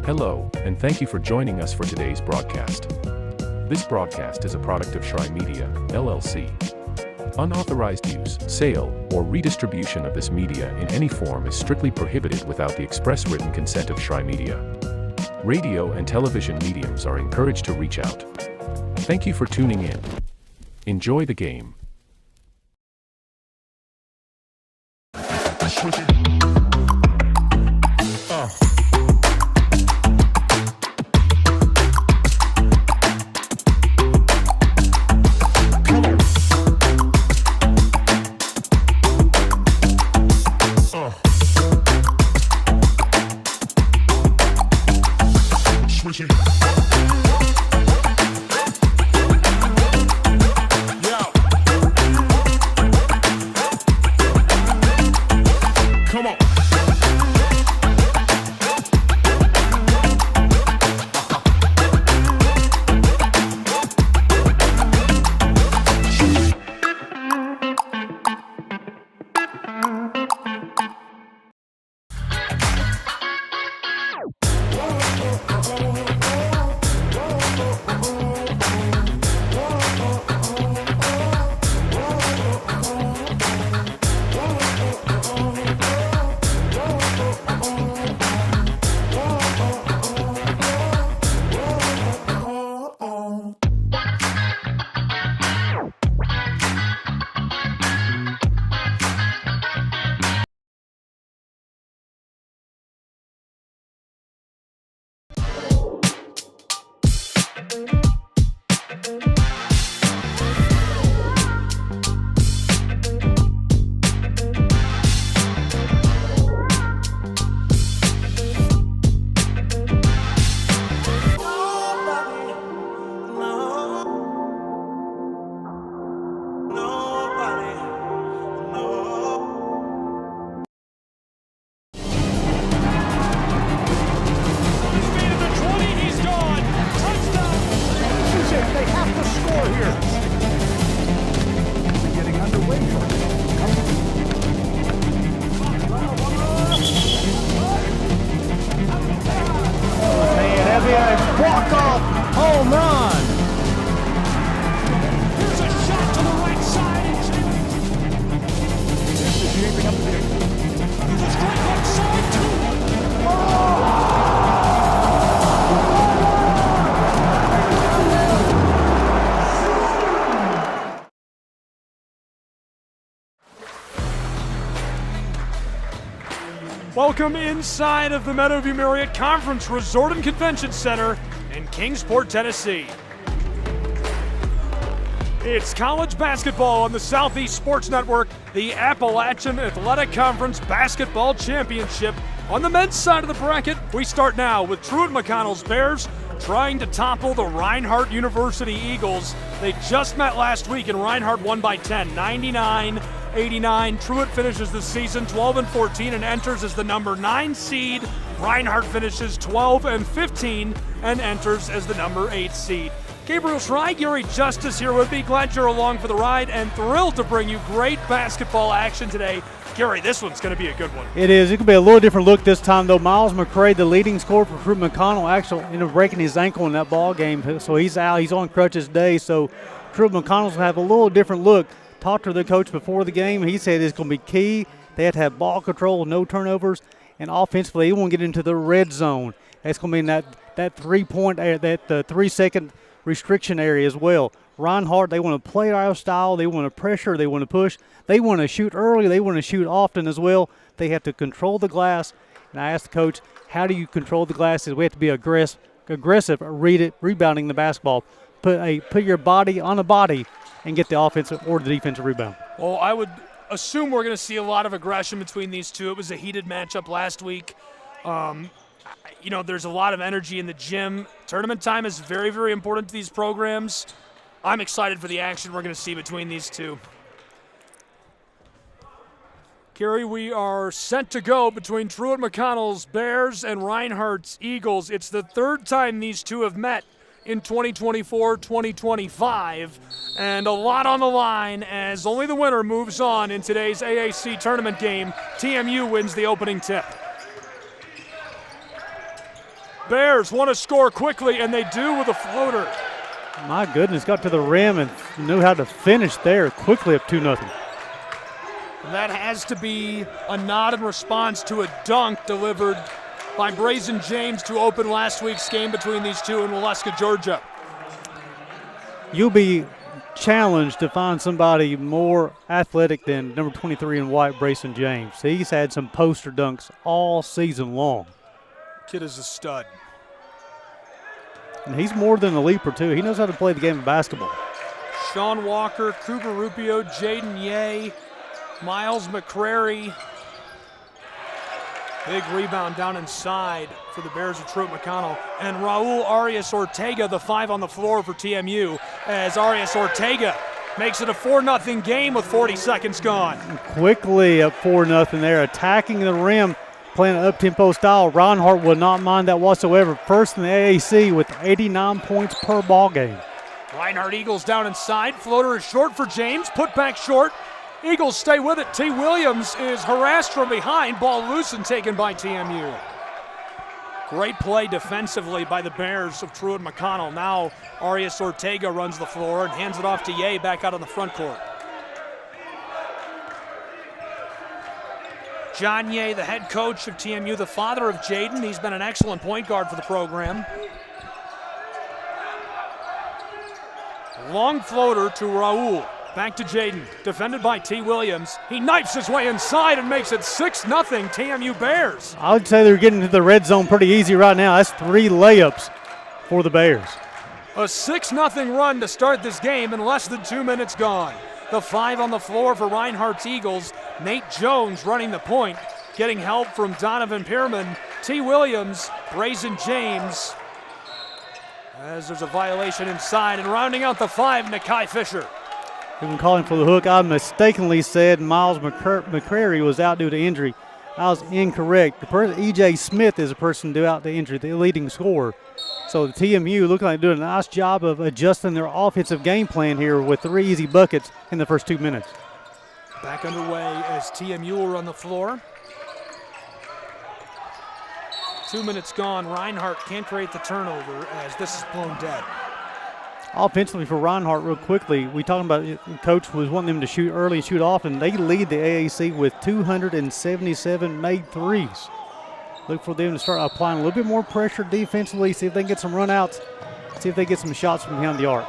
Hello, and thank you for joining us for today's broadcast. This broadcast is a product of Shry Media, LLC. Unauthorized use, sale, or redistribution of this media in any form is strictly prohibited without the express written consent of Shry Media. Radio and television mediums are encouraged to reach out. Thank you for tuning in. Enjoy the game. Welcome inside of the Meadowview Marriott Conference Resort and Convention Center in Kingsport, Tennessee. It's college basketball on the Southeast Sports Network, the Appalachian Athletic Conference Basketball Championship. On the men's side of the bracket, we start now with Truett McConnell's Bears trying to topple the Reinhardt University Eagles. They just met last week and Reinhardt won by 10, 99-89. Truett finishes the season 12-14 and enters as the number 9 seed. Reinhardt finishes 12-15 and enters as the number 8 seed. Gabriel Shry, Gary Justice here with me. Glad you're along for the ride and thrilled to bring you great basketball action today. Gary, this one's going to be a good one. It is. It could be a little different look this time, though. Miles McCray, the leading scorer for Truett McConnell, actually ended up breaking his ankle in that ball game, so he's out. He's on crutches today, so Truett McConnell's will have a little different look. Talked to the coach before the game. He said it's going to be key. They have to have ball control, no turnovers, and offensively, he won't get into the red zone. That's going to be in that 3-point, that 3-second restriction area as well. Reinhardt, they want to play our style. They want to pressure. They want to push. They want to shoot early. They want to shoot often as well. They have to control the glass. And I asked the coach, how do you control the glass? We have to be aggressive rebounding the basketball. Put your body on a body and get the offensive or the defensive rebound. Well, I would assume we're going to see a lot of aggression between these two. It was a heated matchup last week. There's a lot of energy in the gym. Tournament time is very, very important to these programs. I'm excited for the action we're going to see between these two. Gary, we are set to go between Truett McConnell's Bears and Reinhardt's Eagles. It's the third time these two have met in 2024-2025, and a lot on the line as only the winner moves on in today's AAC tournament game. TMU wins the opening tip. Bears want to score quickly, and they do with a floater. My goodness, got to the rim and knew how to finish there quickly up 2-0. That has to be a nod in response to a dunk delivered by Brazen James to open last week's game between these two in Waleska, Georgia. You'll be challenged to find somebody more athletic than number 23 in white, Brazen James. He's had some poster dunks all season long. Kid is a stud. And he's more than a leaper, too. He knows how to play the game of basketball. Sean Walker, Cooper Rubio, Jaden Ye, Miles McCrary. Big rebound down inside for the Bears of Truett McConnell. And Raul Arias Ortega, the 5 on the floor for TMU, as Arias Ortega makes it a 4-0 game with 40 seconds gone. Quickly up 4-0 there, attacking the rim, playing an up-tempo style. Reinhardt will not mind that whatsoever. First in the AAC with 89 points per ball game. Reinhardt Eagles down inside. Floater is short for James. Put back short. Eagles stay with it. T. Williams is harassed from behind. Ball loose and taken by TMU. Great play defensively by the Bears of Truett McConnell. Now Arias Ortega runs the floor and hands it off to Ye back out on the front court. John Ye, the head coach of TMU, the father of Jaden. He's been an excellent point guard for the program. Long floater to Raul. Back to Jaden, defended by T. Williams. He knifes his way inside and makes it 6-0 TMU Bears. I would say they're getting to the red zone pretty easy right now. That's 3 layups for the Bears. A 6-0 run to start this game in less than 2 minutes gone. The 5 on the floor for Reinhardt's Eagles. Nate Jones running the point, getting help from Donovan Pierman. T. Williams, Brazen James, as there's a violation inside, and rounding out the 5, Nakai Fisher. Even calling for the hook, I mistakenly said Miles McCrary was out due to injury. I was incorrect. E.J. Smith is a person due out to injury, the leading scorer. So the TMU look like they're doing a nice job of adjusting their offensive game plan here with 3 easy buckets in the first 2 minutes. Back underway as TMU will run the floor. 2 minutes gone. Reinhardt can't create the turnover as this is blown dead. Offensively for Reinhardt, real quickly, we talking about coach was wanting them to shoot early and shoot often. They lead the AAC with 277 made threes. Look for them to start applying a little bit more pressure defensively, see if they can get some run-outs, see if they get some shots from behind the arc.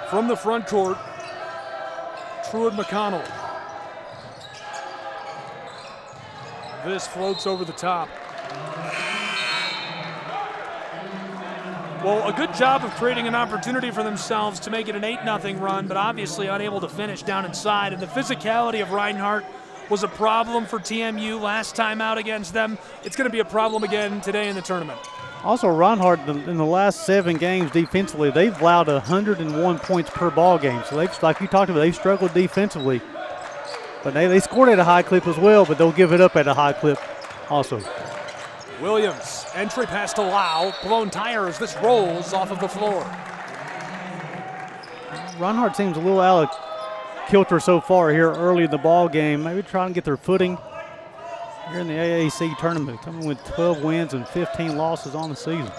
From the front court, Truett McConnell. This floats over the top. Well, a good job of creating an opportunity for themselves to make it an 8-0 run, but obviously unable to finish down inside. And the physicality of Reinhardt was a problem for TMU last time out against them. It's going to be a problem again today in the tournament. Also, Reinhardt, in the last 7 games defensively, they've allowed 101 points per ball game. So, they've, like you talked about, they've struggled defensively. But they scored at a high clip as well, but they'll give it up at a high clip also. Williams, entry pass to Lau, blown tire as this rolls off of the floor. Reinhardt seems a little out of kilter so far here early in the ball game. Maybe trying to get their footing here in the AAC tournament, coming with 12 wins and 15 losses on the season.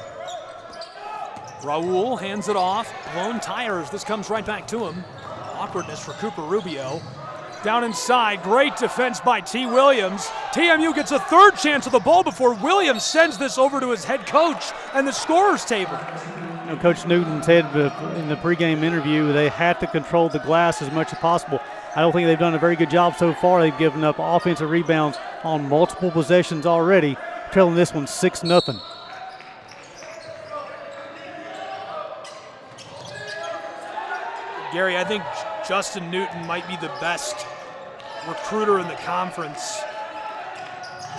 Raul hands it off, blown tires. This comes right back to him. Awkwardness for Cooper Rubio. Down inside, great defense by T. Williams. TMU gets a 3rd chance of the ball before Williams sends this over to his head coach and the scorer's table. You know, Coach Newton said in the pregame interview they have to control the glass as much as possible. I don't think they've done a very good job so far. They've given up offensive rebounds on multiple possessions already, trailing this one 6-0. Gary, I think Justin Newton might be the best recruiter in the conference.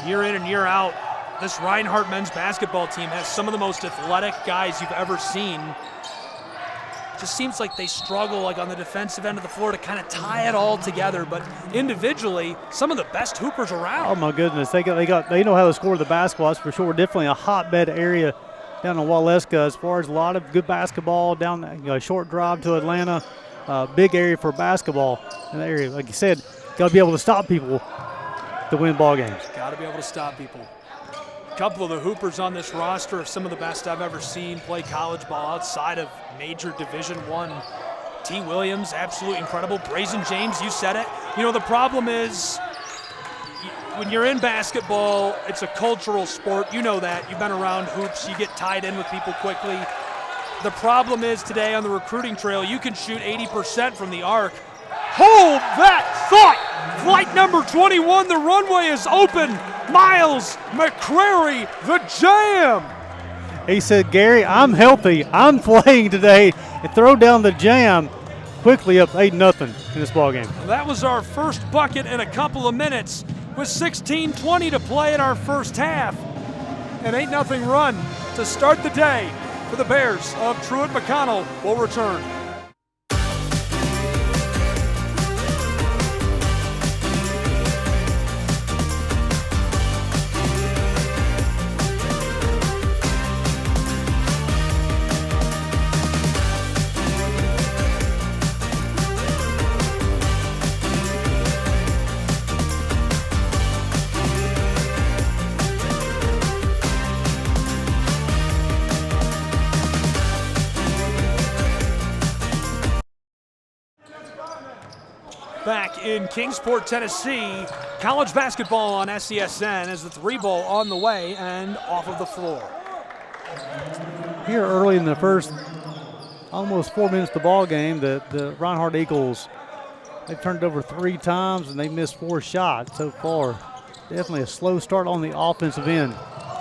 Year in and year out, this Reinhardt men's basketball team has some of the most athletic guys you've ever seen. Just seems like they struggle like on the defensive end of the floor to kind of tie it all together, but individually, some of the best hoopers around. Oh my goodness, they know how to score the basketball. That's for sure. Definitely a hotbed area down in Waleska as far as a lot of good basketball down, a short drive to Atlanta. Big area for basketball in the area. Like you said, got to be able to stop people to win ball games. Got to be able to stop people. A couple of the hoopers on this roster are some of the best I've ever seen play college ball outside of major Division I. T. Williams, absolutely incredible. Brazen James, you said it. You know, the problem is when you're in basketball, it's a cultural sport. You know that. You've been around hoops. You get tied in with people quickly. The problem is today on the recruiting trail, you can shoot 80% from the arc. Hold that thought! Flight number 21, the runway is open. Miles McCrary, the jam! He said, Gary, I'm healthy. I'm playing today. And throw down the jam quickly up 8-0 in this ball game. That was our first bucket in a couple of minutes with 16:20 to play in our first half. An 8-0 run to start the day for the Bears of Truett McConnell. Will return. Back in Kingsport, Tennessee, college basketball on SESN as the 3-ball on the way and off of the floor. Here early in the first almost 4 minutes of the ball game, the Reinhardt Eagles, they've turned it over 3 times and they missed 4 shots so far. Definitely a slow start on the offensive end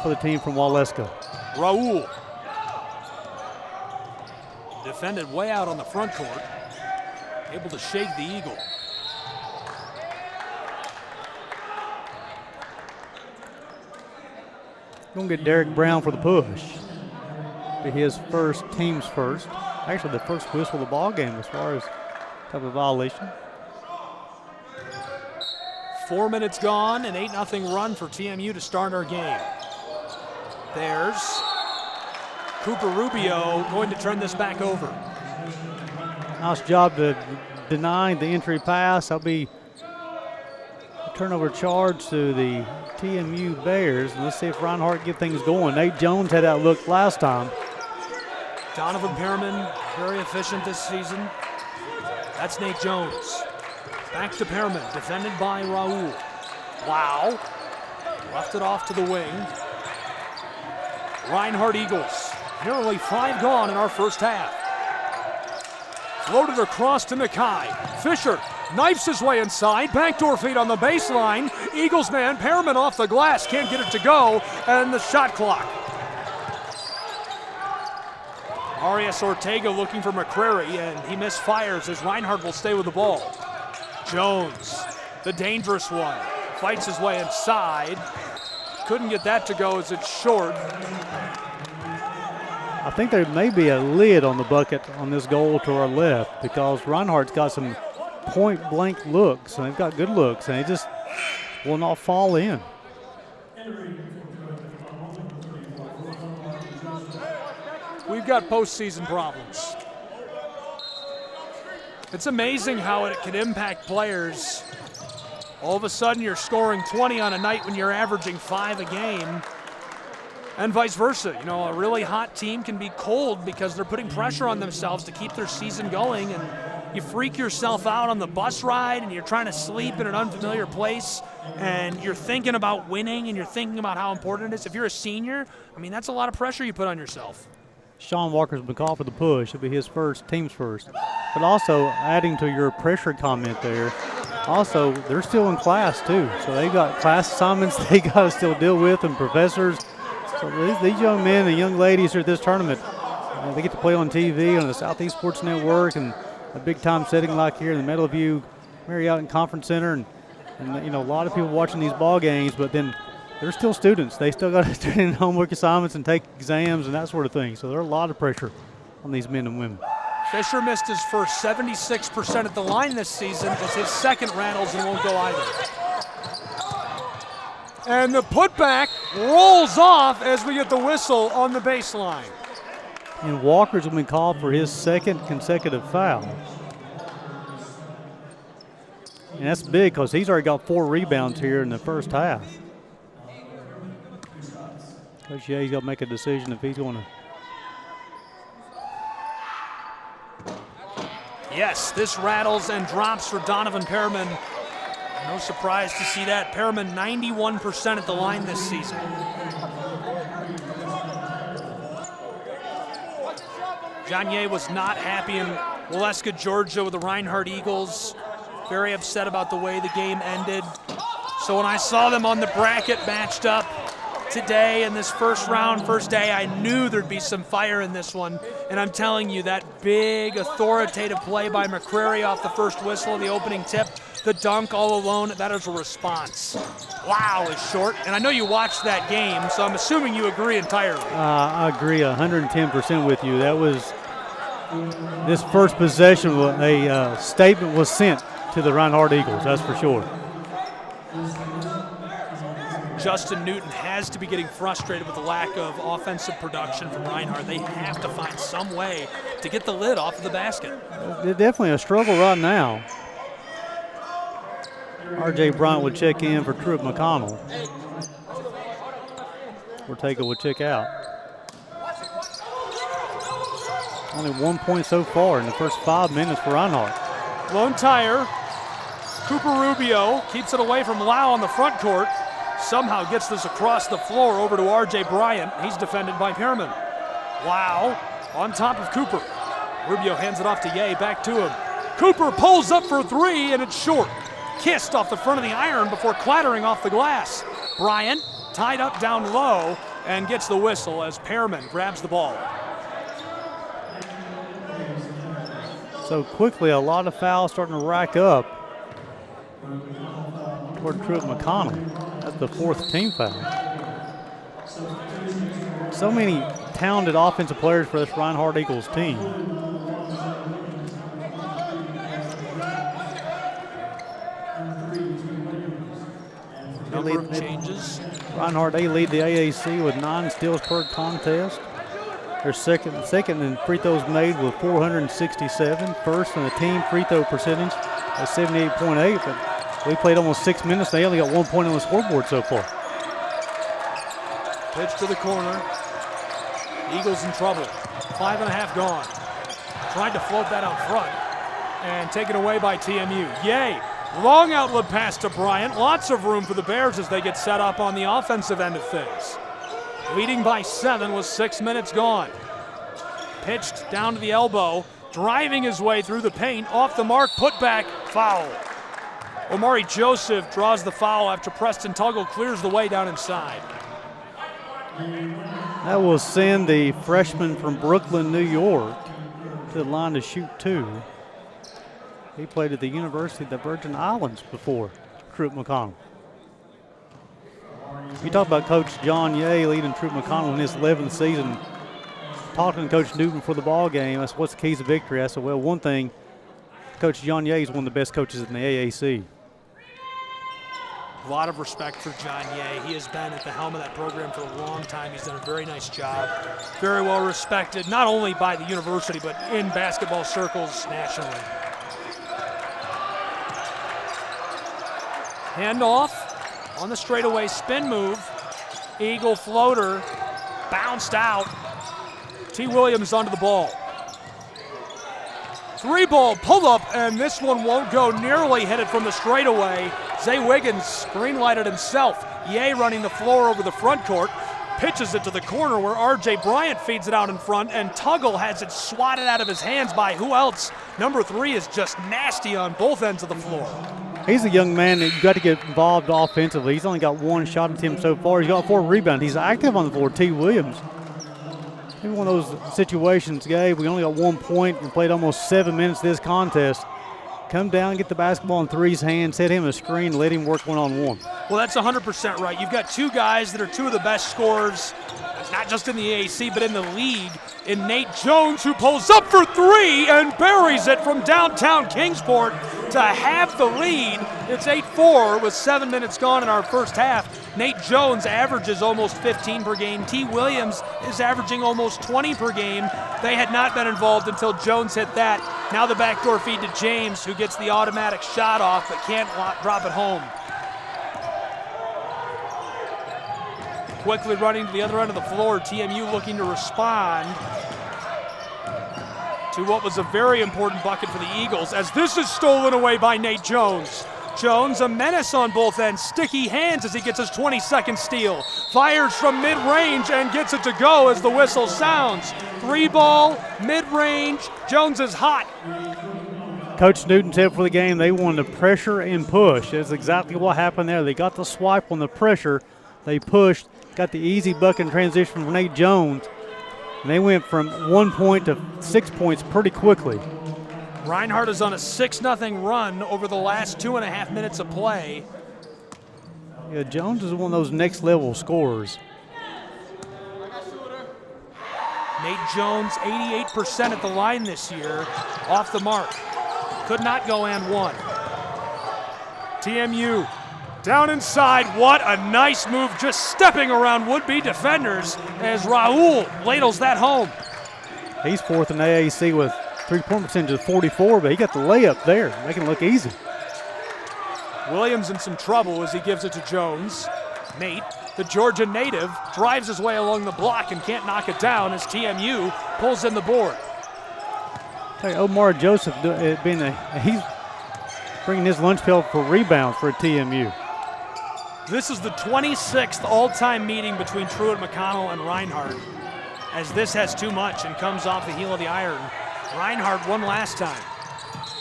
for the team from Waleska. Raul defended way out on the front court, able to shake the Eagle. Going to get Derek Brown for the push. Be his first, team's first. Actually, the first whistle of the ball game as far as type of violation. 4 minutes gone, an 8-0 run for TMU to start our game. Bears. Cooper Rubio going to turn this back over. Nice job to deny the entry pass. That'll be a turnover charge to the TMU Bears. And let's see if Reinhardt get things going. Nate Jones had that look last time. Donovan Perriman, very efficient this season. That's Nate Jones. Back to Perriman, defended by Raul. Wow. Left it off to the wing. Reinhardt Eagles. Nearly 5 gone in our first half. Floated across to Nakai. Fisher knifes his way inside. Backdoor feed on the baseline. Eagles man, Perriman off the glass. Can't get it to go. And the shot clock. Arias Ortega looking for McCrary, and he misfires as Reinhardt will stay with the ball. Jones, the dangerous one, fights his way inside. Couldn't get that to go as it's short. I think there may be a lid on the bucket on this goal to our left because Reinhardt's got some point-blank looks, and they've got good looks, and they just will not fall in. We've got postseason problems. It's amazing how it can impact players. All of a sudden you're scoring 20 on a night when you're averaging 5 a game, and vice versa. You know, a really hot team can be cold because they're putting pressure on themselves to keep their season going, and you freak yourself out on the bus ride and you're trying to sleep in an unfamiliar place and you're thinking about winning and you're thinking about how important it is. If you're a senior, I mean, that's a lot of pressure you put on yourself. Sean Walker's been called for the push. It'll be his first, team's first. But also, adding to your pressure comment there, also, they're still in class too. So they've got class assignments they got to still deal with, and professors. So these young men and young ladies at this tournament, they get to play on TV on the Southeast Sports Network and a big-time setting like here in the Meadowview Marriott Conference Center, and you know, a lot of people watching these ball games, but then they're still students. They still got to turn in homework assignments and take exams and that sort of thing. So there's a lot of pressure on these men and women. Fisher missed his first 76% at the line this season as his second rattles and won't go either. And the putback rolls off as we get the whistle on the baseline. And Walker's been called for his second consecutive foul. And that's big because he's already got 4 rebounds here in the first half. Coach Ye's got to make a decision if he's going to. Yes, this rattles and drops for Donovan Perriman. No surprise to see that. Perriman 91% at the line this season. John Ye was not happy in Waleska, Georgia with the Reinhardt Eagles. Very upset about the way the game ended. So when I saw them on the bracket matched up today in this first round, first day, I knew there'd be some fire in this one. And I'm telling you, that big authoritative play by McCrary off the first whistle of the opening tip, the dunk all alone, that is a response. Wow is short. And I know you watched that game, so I'm assuming you agree entirely. I agree 110% with you. That was this first possession, a statement was sent to the Reinhardt Eagles, that's for sure. Justin Newton has to be getting frustrated with the lack of offensive production from Reinhardt. They have to find some way to get the lid off of the basket. They're definitely a struggle right now. R.J. Bryant would check in for Truett McConnell. Ortega would check out. Only 1 point so far in the first 5 minutes for Reinhardt. Lone tire. Cooper Rubio keeps it away from Lau on the front court. Somehow gets this across the floor over to R.J. Bryant. He's defended by Perriman. Lau on top of Cooper. Rubio hands it off to Ye, back to him. Cooper pulls up for 3, and it's short. Kissed off the front of the iron before clattering off the glass. Bryant tied up down low and gets the whistle as Perriman grabs the ball. So quickly, a lot of fouls starting to rack up toward Truett McConnell. That's the 4th team foul. So many talented offensive players for this Reinhardt Eagles team. Number of changes. Reinhardt, they lead the AAC with 9 steals per contest. They're second in free throws made with 467. First in the team free throw percentage at 78.8. But we played almost 6 minutes. They only got 1 point on the scoreboard so far. Pitch to the corner. Eagles in trouble. 5.5 gone. Tried to float that out front and taken away by TMU. Yay! Long outlet pass to Bryant. Lots of room for the Bears as they get set up on the offensive end of things. Leading by 7 with 6 minutes gone. Pitched down to the elbow, driving his way through the paint, off the mark, put back, foul. Omari Joseph draws the foul after Preston Tuggle clears the way down inside. That will send the freshman from Brooklyn, New York, to the line to shoot 2. He played at the University of the Virgin Islands before, Truett McConnell. You talk about Coach John Ye leading Truett McConnell in his 11th season. Talking to Coach Newton before the ball game, that's what's the keys to victory. I said, well, one thing, Coach John Ye is one of the best coaches in the AAC. A lot of respect for John Ye. He has been at the helm of that program for a long time. He's done a very nice job. Very well respected, not only by the university, but in basketball circles nationally. Handoff on the straightaway spin move. Eagle floater bounced out. T. Williams onto the ball. 3-ball pull-up, and this one won't go. Nearly hit it from the straightaway. Zay Wiggins green-lighted himself. Ye running the floor over the front court. Pitches it to the corner where R.J. Bryant feeds it out in front, and Tuggle has it swatted out of his hands by who else? Number 3 is just nasty on both ends of the floor. He's a young man that you've got to get involved offensively. He's only got 1 shot at him so far. He's got 4 rebounds. He's active on the floor, T. Williams. In one of those situations, Gabe, we only got 1 point. We played almost 7 minutes of this contest. Come down, get the basketball in 3's hands, set him a screen, let him work one-on-one. Well, that's 100% right. You've got 2 guys that are 2 of the best scorers, not just in the AAC, but in the league, in Nate Jones, who pulls up for 3 and buries it from downtown Kingsport to have the lead It's 8-4 with 7 minutes gone in our first half. Nate Jones averages almost 15 per game. T. Williams is averaging almost 20 per game. They had not been involved until Jones hit that. Now the backdoor feed to James, who gets the automatic shot off but can't drop it home. Quickly running to the other end of the floor, TMU looking to respond to what was a very important bucket for the Eagles, as this is stolen away by Nate Jones. Jones, a menace on both ends, sticky hands as he gets his 22nd steal. Fires from mid-range and gets it to go as the whistle sounds. 3-ball, mid-range, Jones is hot. Coach Newton said for the game they wanted to pressure and push. That's exactly what happened there. They got the swipe on the pressure, they pushed, got the easy bucket in transition from Nate Jones, and they went from 1 point to 6 points pretty quickly. Reinhardt is on a 6-0 run over the last 2.5 minutes of play. Yeah, Jones is one of those next level scorers. Nate Jones, 88% at the line this year, off the mark. Could not go and one. TMU down inside. What a nice move, just stepping around would-be defenders as Raul ladles that home. He's fourth in AAC with three-point percentage of 44, but he got the layup there, making it look easy. Williams in some trouble as he gives it to Jones. Nate, the Georgia native, drives his way along the block and can't knock it down as TMU pulls in the board. Hey, Omar Joseph, he's bringing his lunch pail for rebounds for TMU. This is the 26th all-time meeting between Truett, McConnell, and Reinhardt, as this has too much and comes off the heel of the iron. Reinhardt won last time.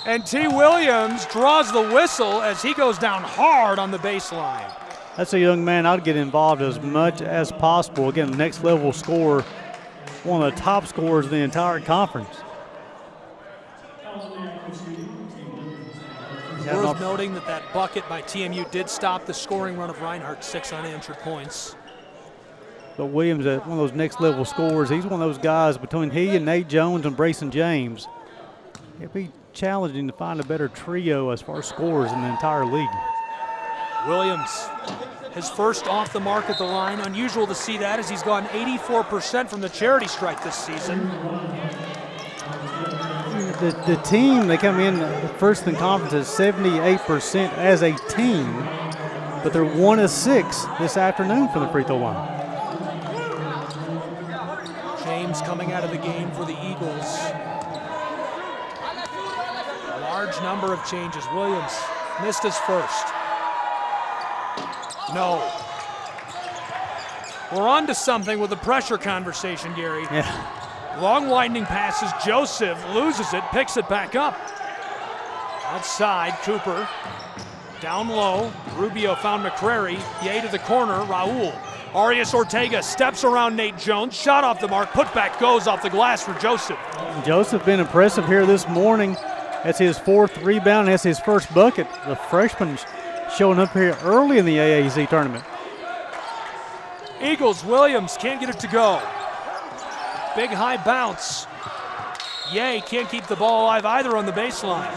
And T. Williams draws the whistle as he goes down hard on the baseline. That's a young man I'd get involved as much as possible. Again, next level scorer, one of the top scorers in the entire conference. Worth noting that bucket by TMU did stop the scoring run of Reinhardt, 6 unanswered points. But Williams, one of those next level scorers, he's one of those guys between he and Nate Jones and Brayson James. It'd be challenging to find a better trio as far as scorers in the entire league. Williams, his first off the mark at the line. Unusual to see that as he's gone 84% from the charity stripe this season. The team, they come in first in conference at 78% as a team, but they're 1 of 6 this afternoon from the free throw line. James coming out of the game for the Eagles. A large number of changes. Williams missed his first. No. We're on to something with the pressure conversation, Gary. Yeah. Long winding passes. Joseph loses it, picks it back up. Outside, Cooper. Down low. Rubio found McCrary. Ye to the corner. Raul. Arias Ortega steps around Nate Jones. Shot off the mark. Putback goes off the glass for Joseph. Joseph been impressive here this morning. That's his 4th rebound. That's his first bucket. The freshman showing up here early in the AAC tournament. Eagles, Williams can't get it to go. Big high bounce. Ye can't keep the ball alive either on the baseline.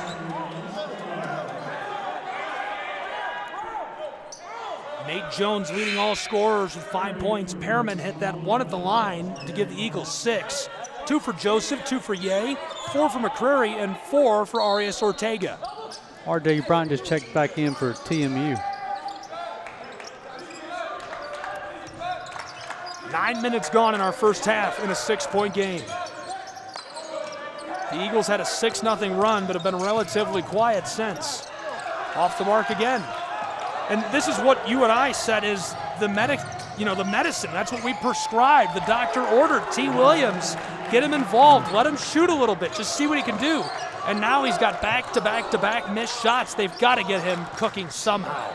Nate Jones leading all scorers with 5 points. Perriman hit that one at the line to give the Eagles 6. 2 for Joseph, 2 for Ye, 4 for McCrary, and 4 for Arias Ortega. R.J. Bryant just checked back in for TMU. 9 minutes gone in our first half in a 6-point game. The Eagles had a 6-0 run, but have been relatively quiet since. Off the mark again. And this is what you and I said is the medicine. That's what we prescribed. The doctor ordered T. Williams, get him involved, let him shoot a little bit, just see what he can do. And now he's got back-to-back-to-back missed shots. They've got to get him cooking somehow.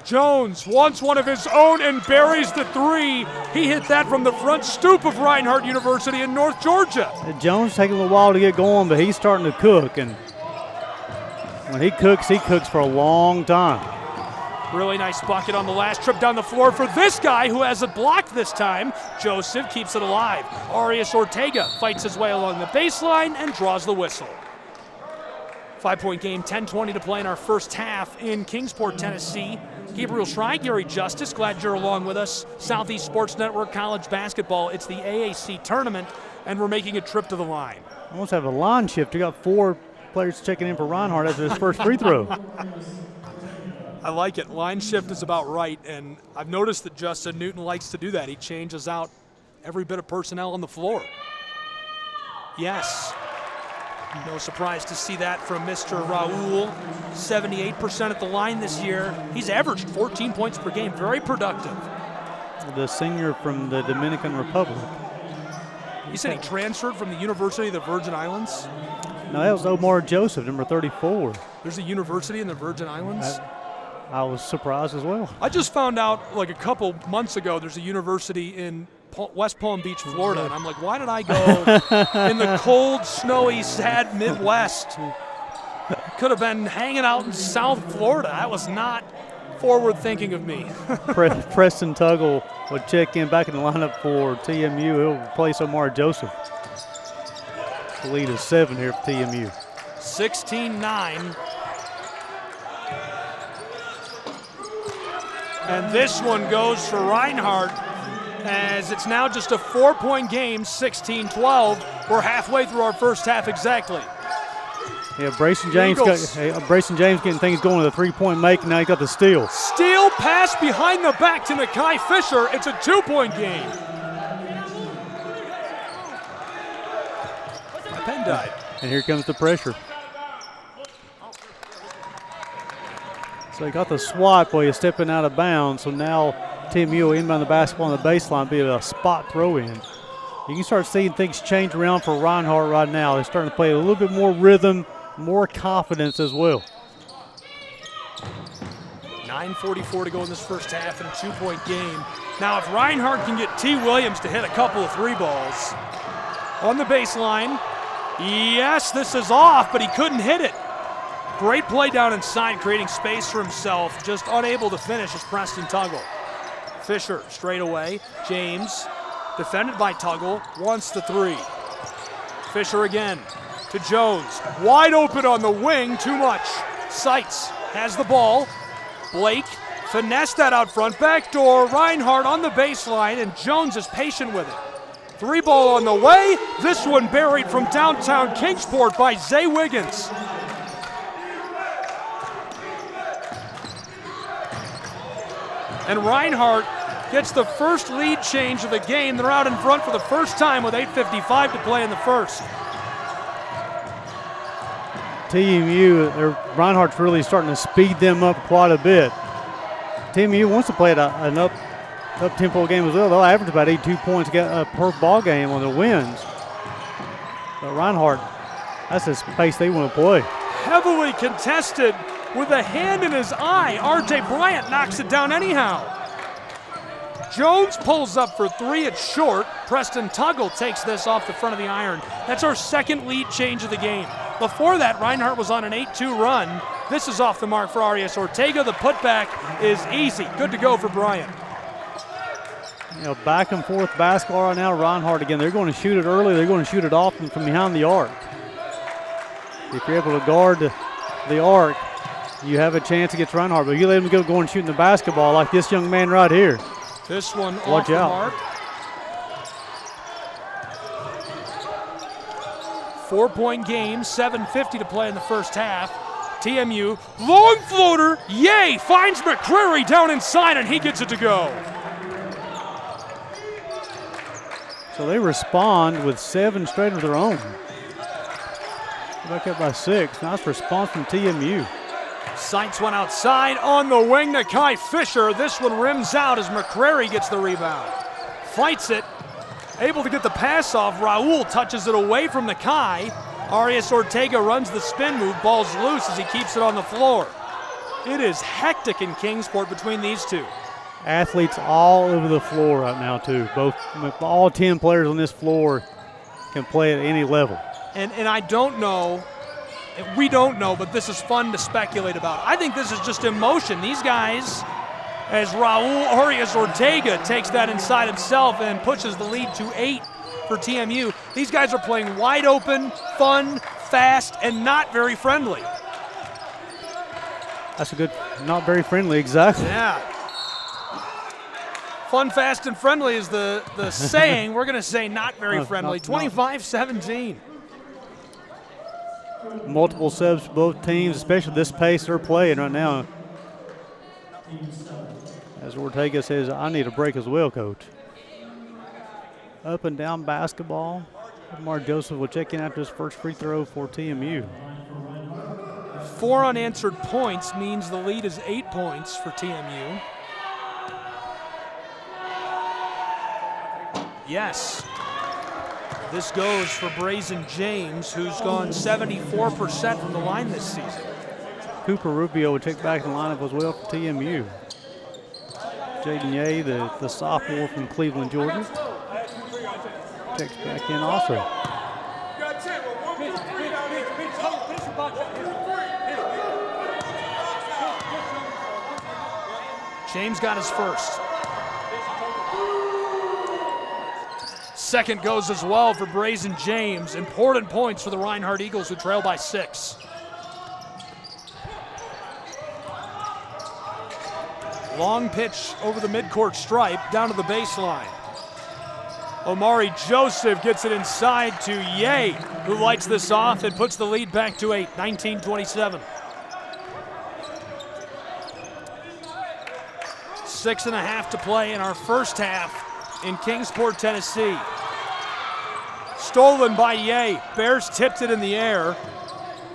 Jones wants one of his own and buries the 3. He hit that from the front stoop of Reinhardt University in North Georgia. Jones taking a little while to get going, but he's starting to cook. And when he cooks for a long time. Really nice bucket on the last trip down the floor for this guy who has it blocked this time. Joseph keeps it alive. Arias Ortega fights his way along the baseline and draws the whistle. 5-point game, 10:20 to play in our first half in Kingsport, Tennessee. Gabriel Schrei, Gary Justice, glad you're along with us. Southeast Sports Network College Basketball. It's the AAC tournament, and we're making a trip to the line. Almost have a line shift. You got 4 players checking in for Reinhardt after his first free throw. I like it. Line shift is about right, and I've noticed that Justin Newton likes to do that. He changes out every bit of personnel on the floor. Yes. No surprise to see that from Mr. Raul. 78% at the line this year. He's averaged 14 points per game. Very productive. The senior from the Dominican Republic. You said he transferred from the University of the Virgin Islands? No, that was Omar Joseph, number 34. There's a university in the Virgin Islands? I was surprised as well. I just found out like a couple months ago there's a university in West Palm Beach, Florida, and I'm like, why did I go in the cold, snowy, sad Midwest? Could have been hanging out in South Florida. That was not forward thinking of me. Preston Tuggle would check in back in the lineup for TMU. He'll replace Omar Joseph. The lead is 7 here for TMU. 16-9. And this one goes for Reinhardt, as it's now just a 4-point game, 16-12. We're halfway through our first half exactly. Yeah, Brayson James getting things going with a 3-point make, and now he got the steal. Steal pass behind the back to Nakai Fisher. It's a 2-point game. My pen died. And here comes the pressure. So he got the swat while he's stepping out of bounds. So now TMU will inbound the basketball on the baseline, be a spot throw in. You can start seeing things change around for Reinhardt right now. They're starting to play a little bit more rhythm, more confidence as well. 9:44 to go in this first half in a 2-point game. Now if Reinhardt can get T. Williams to hit a couple of 3 balls on the baseline, yes, this is off, but he couldn't hit it. Great play down inside, creating space for himself. Just unable to finish is Preston Tuggle. Fisher straight away. James, defended by Tuggle, wants the 3. Fisher again to Jones. Wide open on the wing, too much. Seitz has the ball. Blake finessed that out front. Backdoor, Reinhardt on the baseline, and Jones is patient with it. 3 ball on the way. This one buried from downtown Kingsport by Zay Wiggins. And Reinhardt gets the first lead change of the game. They're out in front for the first time with 8:55 to play in the first. TMU, Reinhardt's really starting to speed them up quite a bit. TMU wants to play an up-tempo game as well. They'll average about 82 points per ball game on the wins. But Reinhardt, that's the pace they want to play. Heavily contested with a hand in his eye. R.J. Bryant knocks it down anyhow. Jones pulls up for 3, it's short. Preston Tuggle takes this off the front of the iron. That's our second lead change of the game. Before that, Reinhardt was on an 8-2 run. This is off the mark for Arias Ortega. The putback is easy. Good to go for Bryant. You know, back and forth basketball right now. Reinhardt again, they're going to shoot it early. They're going to shoot it often from behind the arc. If you're able to guard the arc, you have a chance against Reinhardt. But you let him go and shoot in the basketball like this young man right here. This one Watch off the out. mark. 4-point game, 7:50 to play in the first half. TMU, long floater, yay, finds McCrary down inside, and he gets it to go. So they respond with 7 straight of their own. Back up by 6. Nice response from TMU. Seitz went outside on the wing to Kai Fisher. This one rims out as McCrary gets the rebound. Fights it, able to get the pass off. Raul touches it away from the Kai. Arias Ortega runs the spin move, ball's loose as he keeps it on the floor. It is hectic in Kingsport between these two. Athletes all over the floor right now too. All 10 players on this floor can play at any level. And I don't know, we don't know, but this is fun to speculate about. I think this is just emotion. These guys, as Raul Arias Ortega takes that inside himself and pushes the lead to 8 for TMU, these guys are playing wide open, fun, fast, and not very friendly. That's a good, not very friendly, exactly. Yeah. Fun, fast, and friendly is the saying. We're going to say not very friendly. 25-17. Multiple subs, both teams, especially this pace they're playing right now. As Ortega says, I need a break as well, Coach. Up and down basketball. Mark Joseph will check in after his first free throw for TMU. 4 unanswered points means the lead is 8 points for TMU. Yes. This goes for Brazen James, who's gone 74% from the line this season. Cooper Rubio will check back in the lineup as well for TMU. Jaden Ye, the sophomore from Cleveland, Georgia, checks back in also. James got his first. Second goes as well for Brazen James. Important points for the Reinhardt Eagles, who trail by 6. Long pitch over the midcourt stripe, down to the baseline. Omari Joseph gets it inside to Ye, who lights this off and puts the lead back to 8, 19-27. 6.5 to play in our first half in Kingsport, Tennessee. Stolen by Ye. Bears tipped it in the air.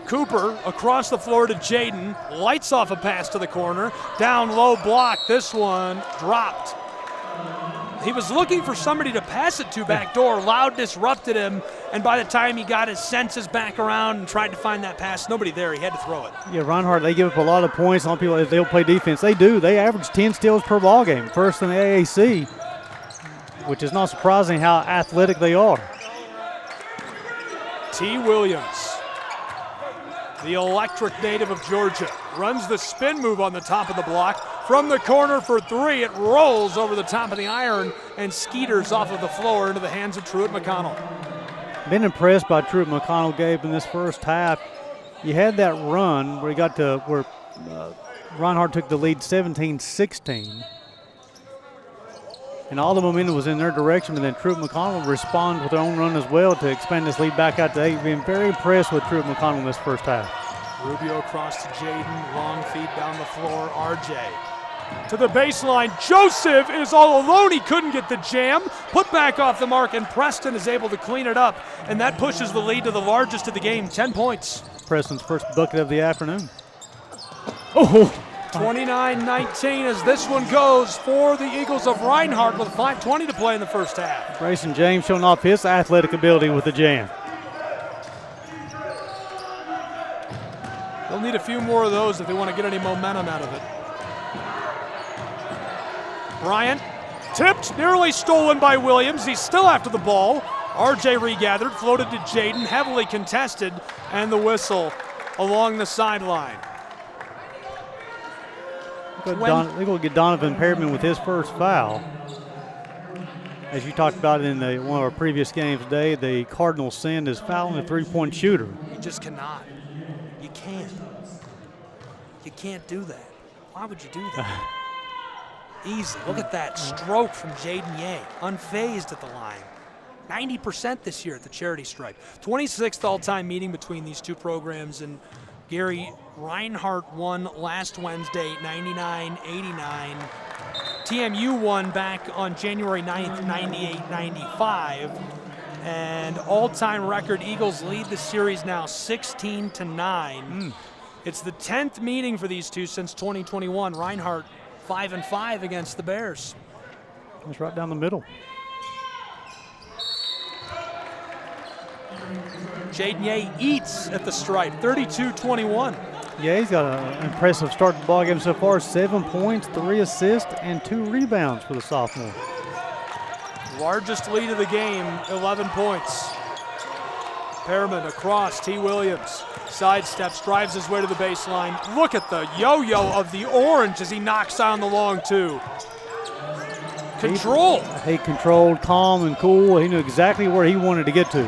Cooper across the floor to Jaden. Lights off a pass to the corner. Down low block. This one dropped. He was looking for somebody to pass it to back door. Loud disrupted him, and by the time he got his senses back around and tried to find that pass, nobody there. He had to throw it. Yeah, Reinhardt, they give up a lot of points on people if they'll play defense. They do. They average 10 steals per ball game, first in the AAC, which is not surprising how athletic they are. T. Williams, the electric native of Georgia, runs the spin move on the top of the block. From the corner for 3, it rolls over the top of the iron and skeeters off of the floor into the hands of Truett McConnell. Been impressed by Truett McConnell, Gabe, in this first half. You had that run where he got to where Reinhardt took the lead 17-16. And all the momentum was in their direction, but then Truett McConnell responded with their own run as well to expand this lead back out to 8. Being very impressed with Truett McConnell in this first half. Rubio across to Jaden, long feed down the floor, RJ. To the baseline, Joseph is all alone, he couldn't get the jam. Put back off the mark, and Preston is able to clean it up, and that pushes the lead to the largest of the game, 10 points. Preston's first bucket of the afternoon. Oh! 29-19 as this one goes for the Eagles of Reinhardt with 5:20 to play in the first half. Brazen James showing off his athletic ability with the jam. They'll need a few more of those if they want to get any momentum out of it. Bryant tipped, nearly stolen by Williams. He's still after the ball. RJ regathered, floated to Jaden, heavily contested, and the whistle along the sideline. They're going to get Donovan Perryman with his first foul. As you talked about in one of our previous games today, the Cardinals send is fouling a three-point shooter. You just cannot. You can't. You can't do that. Why would you do that? Easy. Look at that stroke from Jaden Ye. Unfazed at the line. 90% this year at the charity stripe. 26th all-time meeting between these two programs. And Gary, Reinhardt won last Wednesday, 99-89. TMU won back on January 9th, 98-95. And all-time record, Eagles lead the series now 16-9. It's the 10th meeting for these two since 2021. Reinhardt 5-5 against the Bears. That's right down the middle. Jaden Ye eats at the stripe, 32-21. Yeah, he's got an impressive start to the ball game so far. 7 points, 3 assists, and 2 rebounds for the sophomore. Largest lead of the game, 11 points. Perriman across, T. Williams. Sidesteps, drives his way to the baseline. Look at the yo-yo of the orange as he knocks down the long two. Control. He controlled, calm and cool. He knew exactly where he wanted to get to.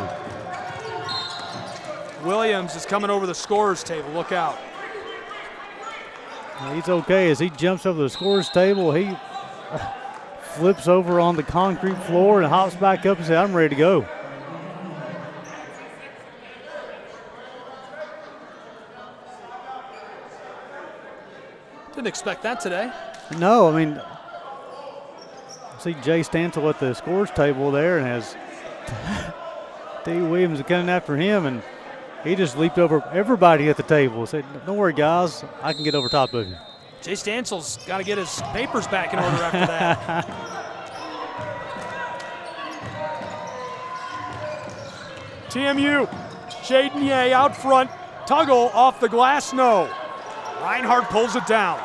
Williams is coming over the scorer's table. Look out. He's okay as he jumps over the scorer's table. He flips over on the concrete floor and hops back up and says, I'm ready to go. Didn't expect that today. No, I mean, see Jay Stansel at the scorer's table there and has T. Williams coming after him, and he just leaped over everybody at the table. Said, don't worry, guys, I can get over top of you. Jay Stansel's got to get his papers back in order after that. TMU, Jaden Ye out front. Tuggle off the glass, no. Reinhardt pulls it down.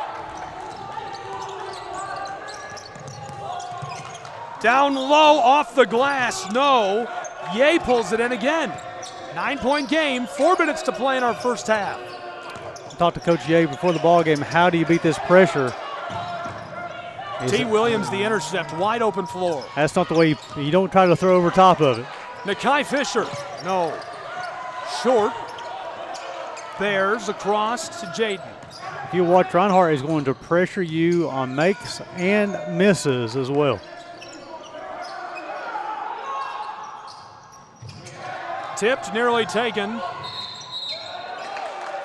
Down low off the glass, no. Ye pulls it in again. 9-point game, 4 minutes to play in our first half. I talked to Coach Ye before the ball game. How do you beat this pressure? T. Williams, the intercept, wide open floor. That's not the way you don't try to throw over top of it. Nakai Fisher, no. Short. Bears across to Jaden. If you watch, Reinhardt is going to pressure you on makes and misses as well. Tipped, nearly taken.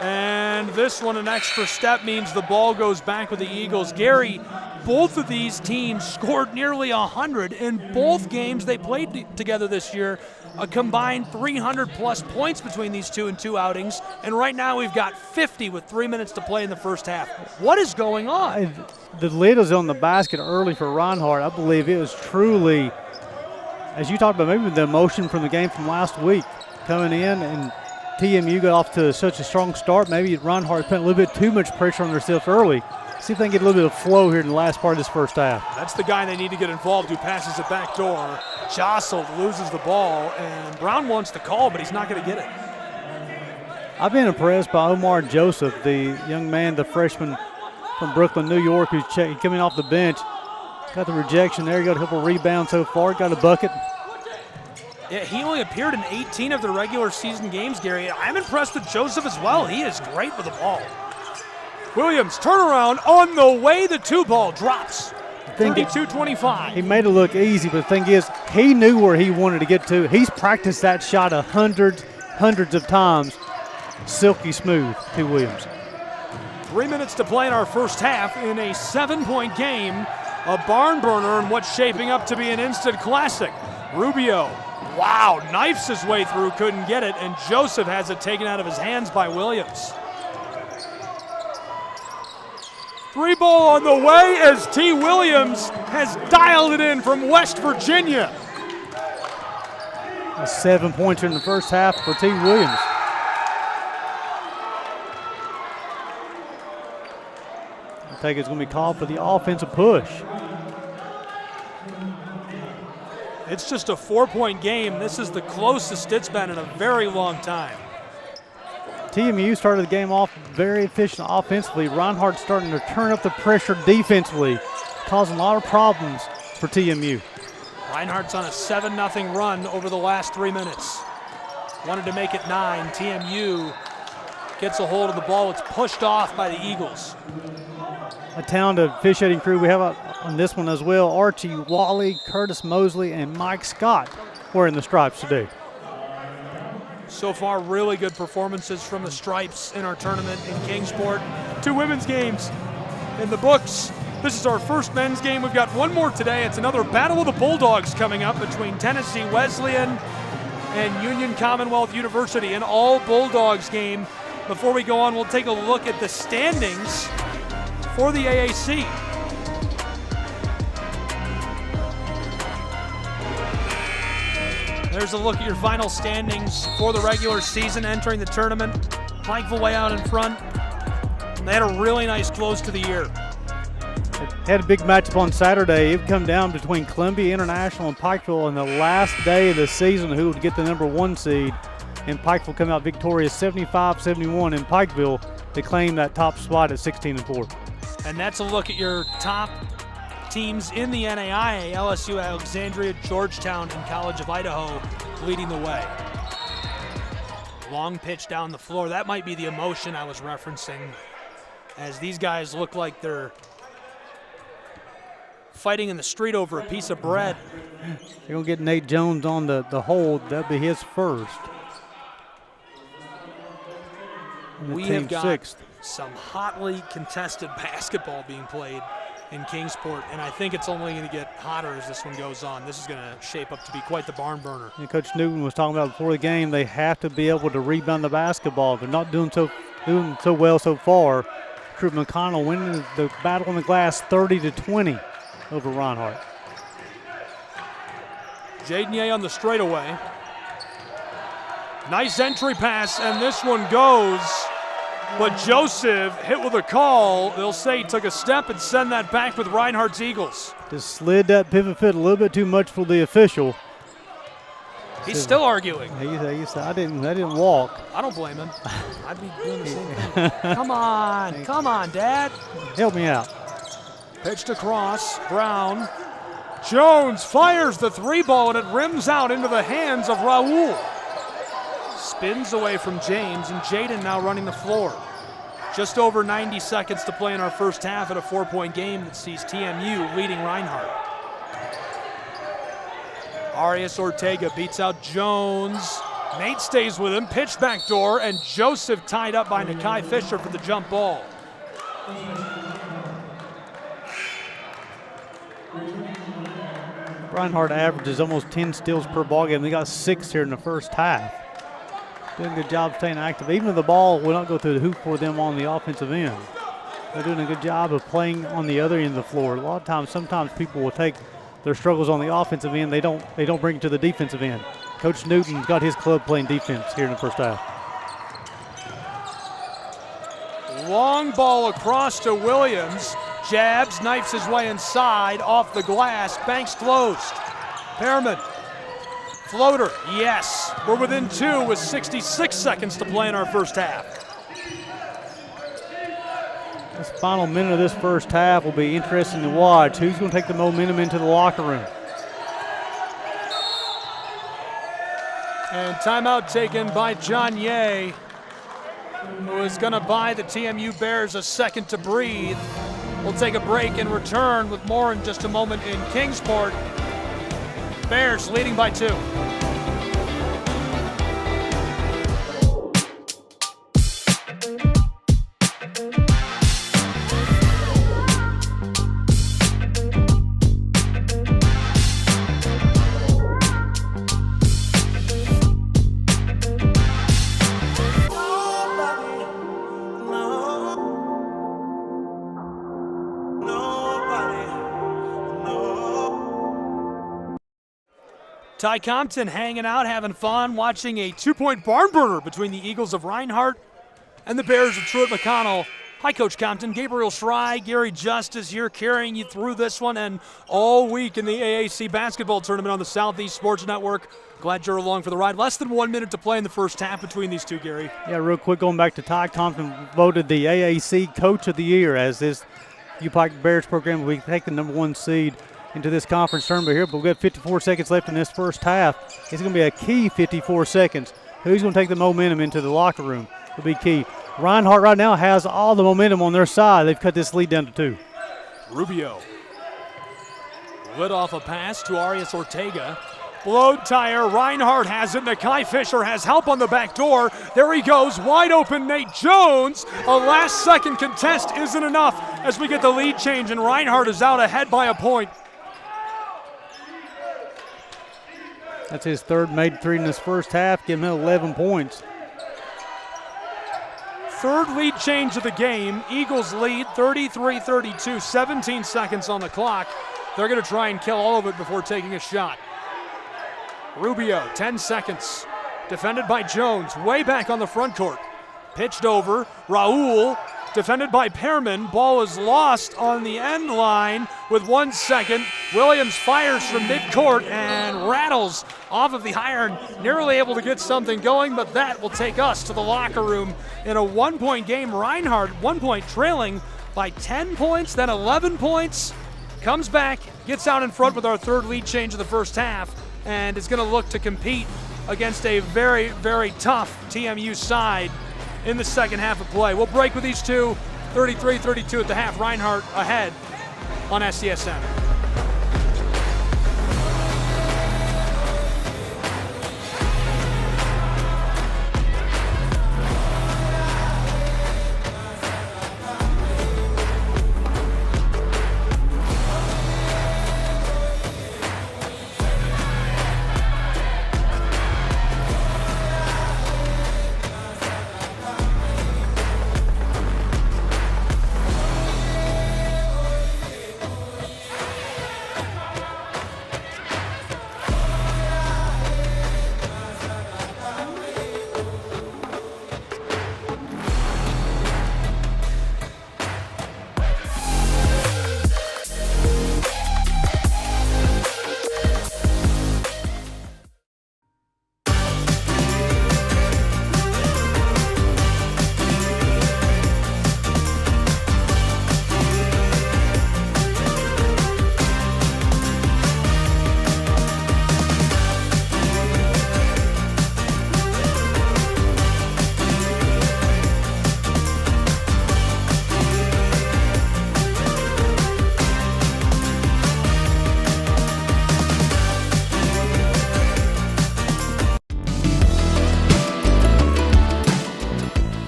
And this one, an extra step, means the ball goes back with the Eagles. Gary, both of these teams scored nearly 100 in both games they played together this year. A combined 300-plus points between these two outings. And right now we've got 50 with 3 minutes to play in the first half. What is going on? The lid was on the basket early for Reinhardt. I believe it was truly, as you talked about, maybe the emotion from the game from last week coming in, and TMU got off to such a strong start. Maybe Reinhardt put a little bit too much pressure on themselves early. See if they can get a little bit of flow here in the last part of this first half. That's the guy they need to get involved, who passes it back door. Jostled, loses the ball, and Brown wants the call, but he's not going to get it. I've been impressed by Omar Joseph, the young man, the freshman from Brooklyn, New York, who's coming off the bench. Got the rejection there, got a couple rebounds so far, got a bucket. Yeah, he only appeared in 18 of the regular season games, Gary. I'm impressed with Joseph as well. He is great with the ball. Williams, turnaround on the way. The two ball drops. 32-25. He made it look easy, but the thing is, he knew where he wanted to get to. He's practiced that shot hundreds of times. Silky smooth to Williams. 3 minutes to play in our first half in a 7-point game. A barn burner in what's shaping up to be an instant classic. Rubio, wow, knifes his way through, couldn't get it, and Joseph has it taken out of his hands by Williams. 3 ball on the way as T. Williams has dialed it in from West Virginia. A 7-pointer in the first half for T. Williams. I think it's going to be called for the offensive push. It's just a 4-point game. This is the closest it's been in a very long time. TMU started the game off very efficient offensively. Reinhardt starting to turn up the pressure defensively, causing a lot of problems for TMU. Reinhardt's on a 7-0 run over the last 3 minutes. Wanted to make it 9. TMU gets a hold of the ball. It's pushed off by the Eagles. A talented officiating crew we have on this one as well. Archie Wally, Curtis Mosley, and Mike Scott wearing the stripes today. So far, really good performances from the Stripes in our tournament in Kingsport. 2 women's games in the books. This is our first men's game. We've got one more today. It's another Battle of the Bulldogs coming up between Tennessee Wesleyan and Union Commonwealth University. An all Bulldogs game. Before we go on, we'll take a look at the standings for the AAC. There's a look at your final standings for the regular season entering the tournament. Pikeville way out in front. They had a really nice close to the year. Had a big matchup on Saturday. It come down between Columbia International and Pikeville on the last day of the season who would get the number 1 seed. And Pikeville come out victorious 75-71 in Pikeville to claim that top spot at 16-4. And that's a look at your top teams in the NAIA. LSU, Alexandria, Georgetown, and College of Idaho leading the way. Long pitch down the floor. That might be the emotion I was referencing, as these guys look like they're fighting in the street over a piece of bread. You're going to get Nate Jones on the hold. That'll be his first. We have got some hotly contested basketball being played in Kingsport, and I think it's only going to get hotter as this one goes on. This is going to shape up to be quite the barn burner. And Coach Newton was talking about before the game, they have to be able to rebound the basketball. They're not doing so well so far. Truett McConnell winning the battle on the glass 30-20 over Reinhardt. Jaden Ye on the straightaway. Nice entry pass, and this one goes. But Joseph hit with a call. They'll say he took a step and send that back with Reinhardt's Eagles. Just slid that pivot foot a little bit too much for the official. He's still arguing. He said, I didn't walk. I don't blame him. I'd be doing the same thing. Come on, Dad. Help me out. Pitched across, Brown. Jones fires the three ball, and it rims out into the hands of Raul. Spins away from James, and Jaden now running the floor. Just over 90 seconds to play in our first half at a 4-point game that sees TMU leading Reinhardt. Arias Ortega beats out Jones. Nate stays with him, pitch backdoor, and Joseph tied up by Nakai Fisher for the jump ball. Reinhardt averages almost 10 steals per ball game. They got 6 here in the first half. Doing a good job staying active. Even if the ball will not go through the hoop for them on the offensive end, they're doing a good job of playing on the other end of the floor. A lot of times, sometimes people will take their struggles on the offensive end. They don't bring it to the defensive end. Coach Newton's got his club playing defense here in the first half. Long ball across to Williams. Jabs, knifes his way inside, off the glass, banks closed. Pearman, floater, yes. We're within 2 with 66 seconds to play in our first half. This final minute of this first half will be interesting to watch. Who's going to take the momentum into the locker room? And timeout taken by John Ye, who is going to buy the TMU Bears a second to breathe. We'll take a break and return with more in just a moment in Kingsport. Bears leading by 2. Ty Compton hanging out, having fun, watching a 2-point barn burner between the Eagles of Reinhardt and the Bears of Truett McConnell. Hi, Coach Compton. Gabriel Schrei, Gary Justice here carrying you through this one and all week in the AAC basketball tournament on the Southeast Sports Network. Glad you're along for the ride. Less than 1 minute to play in the first half between these two, Gary. Yeah, real quick, going back to Ty Compton, voted the AAC Coach of the Year as this UPike Bears program will take the #1 seed into this conference tournament here, but we've got 54 seconds left in this first half. It's going to be a key 54 seconds. Who's going to take the momentum into the locker room will be key. Reinhardt right now has all the momentum on their side. They've cut this lead down to 2. Rubio lit off a pass to Arias Ortega. Blowed tire, Reinhardt has it. Nakai Fisher has help on the back door. There he goes, wide open Nate Jones. A last-second contest isn't enough as we get the lead change, and Reinhardt is out ahead by a point. That's his third made 3 in this first half, giving him 11 points. Third lead change of the game. Eagles lead 33-32, 17 seconds on the clock. They're going to try and kill all of it before taking a shot. Rubio, 10 seconds. Defended by Jones, way back on the front court. Pitched over, Raul, defended by Pearman. Ball is lost on the end line with 1 second. Williams fires from midcourt and rattles off of the iron. Nearly able to get something going, but that will take us to the locker room in a 1-point game. Reinhardt, 1 point trailing by 10 points, then 11 points. Comes back, gets out in front with our third lead change of the first half, and is going to look to compete against a very, very tough TMU side in the second half of play. We'll break with these two, 33-32 at the half. Reinhardt ahead on SCSN.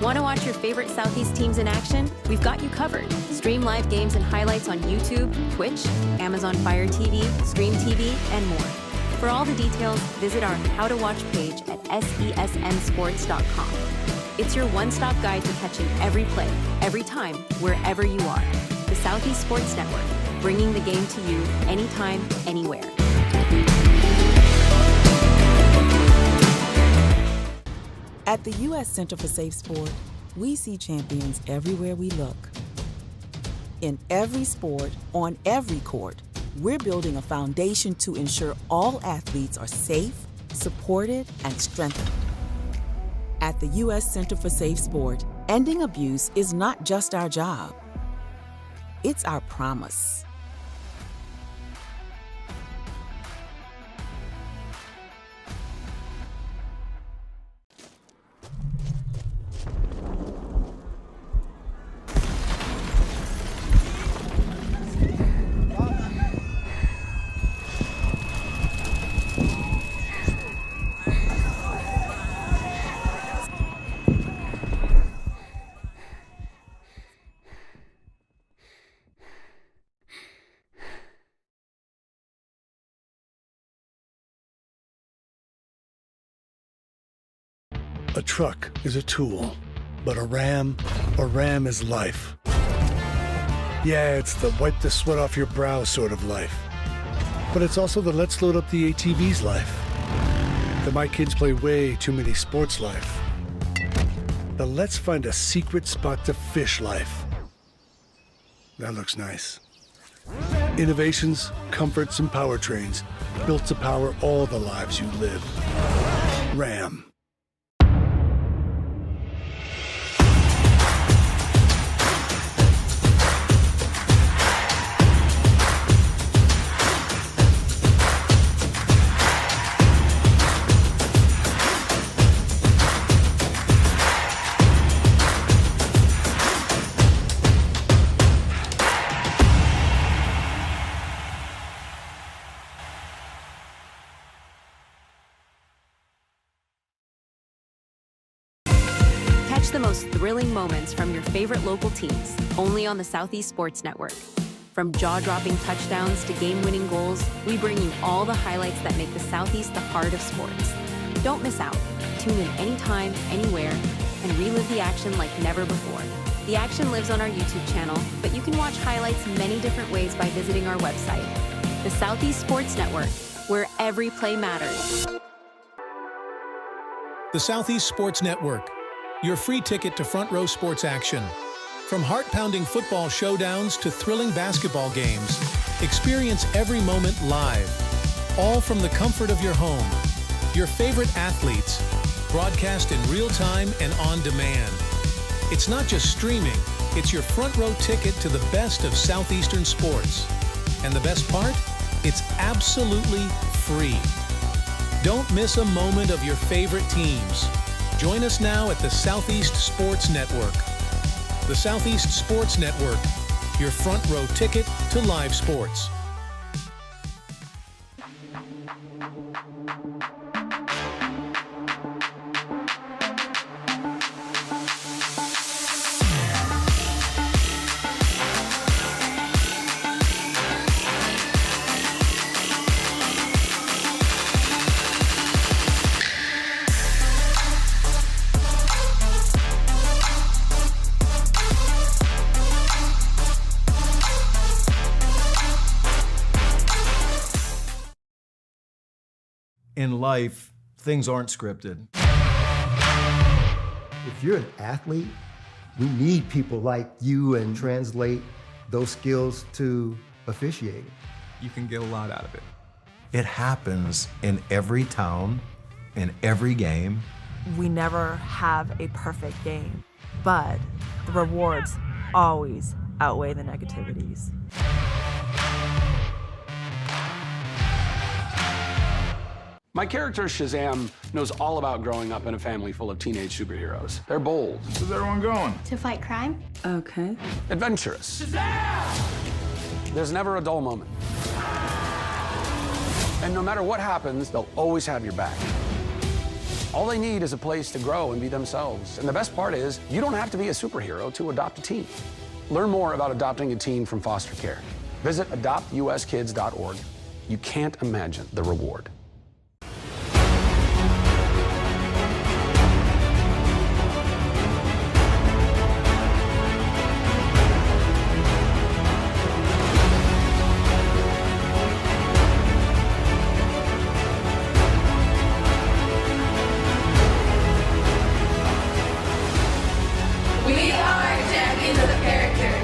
Want to watch your favorite Southeast teams in action? We've got you covered. Stream live games and highlights on YouTube, Twitch, Amazon Fire TV, Stream TV, and more. For all the details, visit our How to Watch page at sesnsports.com. It's your one-stop guide to catching every play, every time, wherever you are. The Southeast Sports Network, bringing the game to you anytime, anywhere. At the U.S. Center for Safe Sport, we see champions everywhere we look. In every sport, on every court, we're building a foundation to ensure all athletes are safe, supported, and strengthened. At the U.S. Center for Safe Sport, ending abuse is not just our job. It's our promise. A truck is a tool, but a ram is life. Yeah, it's the wipe the sweat off your brow sort of life. But it's also the let's load up the ATV's life. The my kids play way too many sports life. The let's find a secret spot to fish life. That looks nice. Innovations, comforts, and powertrains built to power all the lives you live. Ram. The most thrilling moments from your favorite local teams, only on the Southeast Sports Network. From jaw-dropping touchdowns to game-winning goals, we bring you all the highlights that make the Southeast the heart of sports. Don't miss out. Tune in anytime, anywhere, and relive the action like never before. The action lives on our YouTube channel, but you can watch highlights many different ways by visiting our website. The Southeast Sports Network, where every play matters. The Southeast Sports Network, your free ticket to front row sports action. From heart-pounding football showdowns to thrilling basketball games, experience every moment live, all from the comfort of your home. Your favorite athletes, broadcast in real time and on demand. It's not just streaming, it's your front row ticket to the best of Southeastern sports. And the best part? It's absolutely free. Don't miss a moment of your favorite teams. Join us now at the Southeast Sports Network. The Southeast Sports Network, your front row ticket to live sports. In life, things aren't scripted. If you're an athlete, we need people like you and translate those skills to officiating. You can get a lot out of it. It happens in every town, in every game. We never have a perfect game, but the rewards always outweigh the negativities. My character, Shazam, knows all about growing up in a family full of teenage superheroes. They're bold. Where's everyone going? To fight crime. Okay. Adventurous. Shazam! There's never a dull moment. And no matter what happens, they'll always have your back. All they need is a place to grow and be themselves. And the best part is, you don't have to be a superhero to adopt a teen. Learn more about adopting a teen from foster care. Visit adoptuskids.org. You can't imagine the reward. We are champions of the character.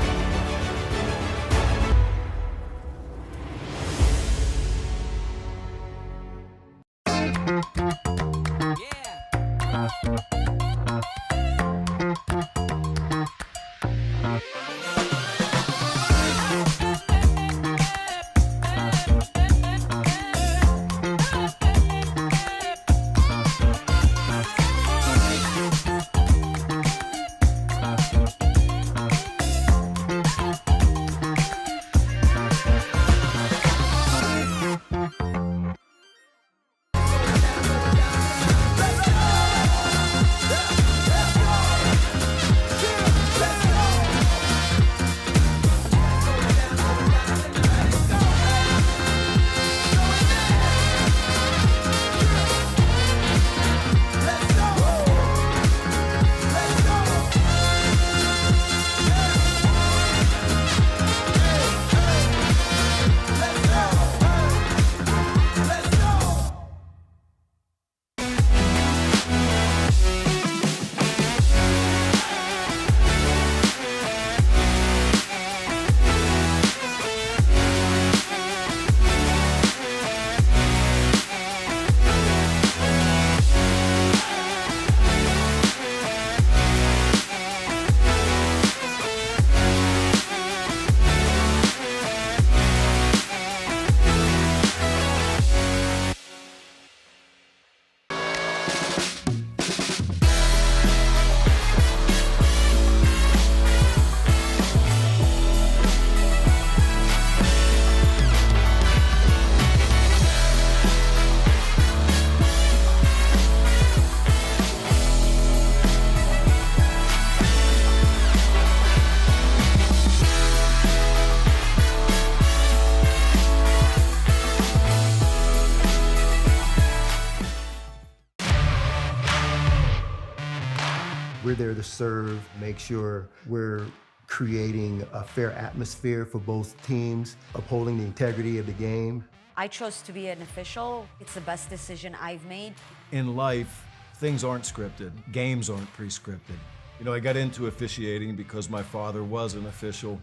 We're there to serve, make sure we're creating a fair atmosphere for both teams, upholding the integrity of the game. I chose to be an official. It's the best decision I've made. In life, things aren't scripted. Games aren't pre-scripted. You know, I got into officiating because my father was an official.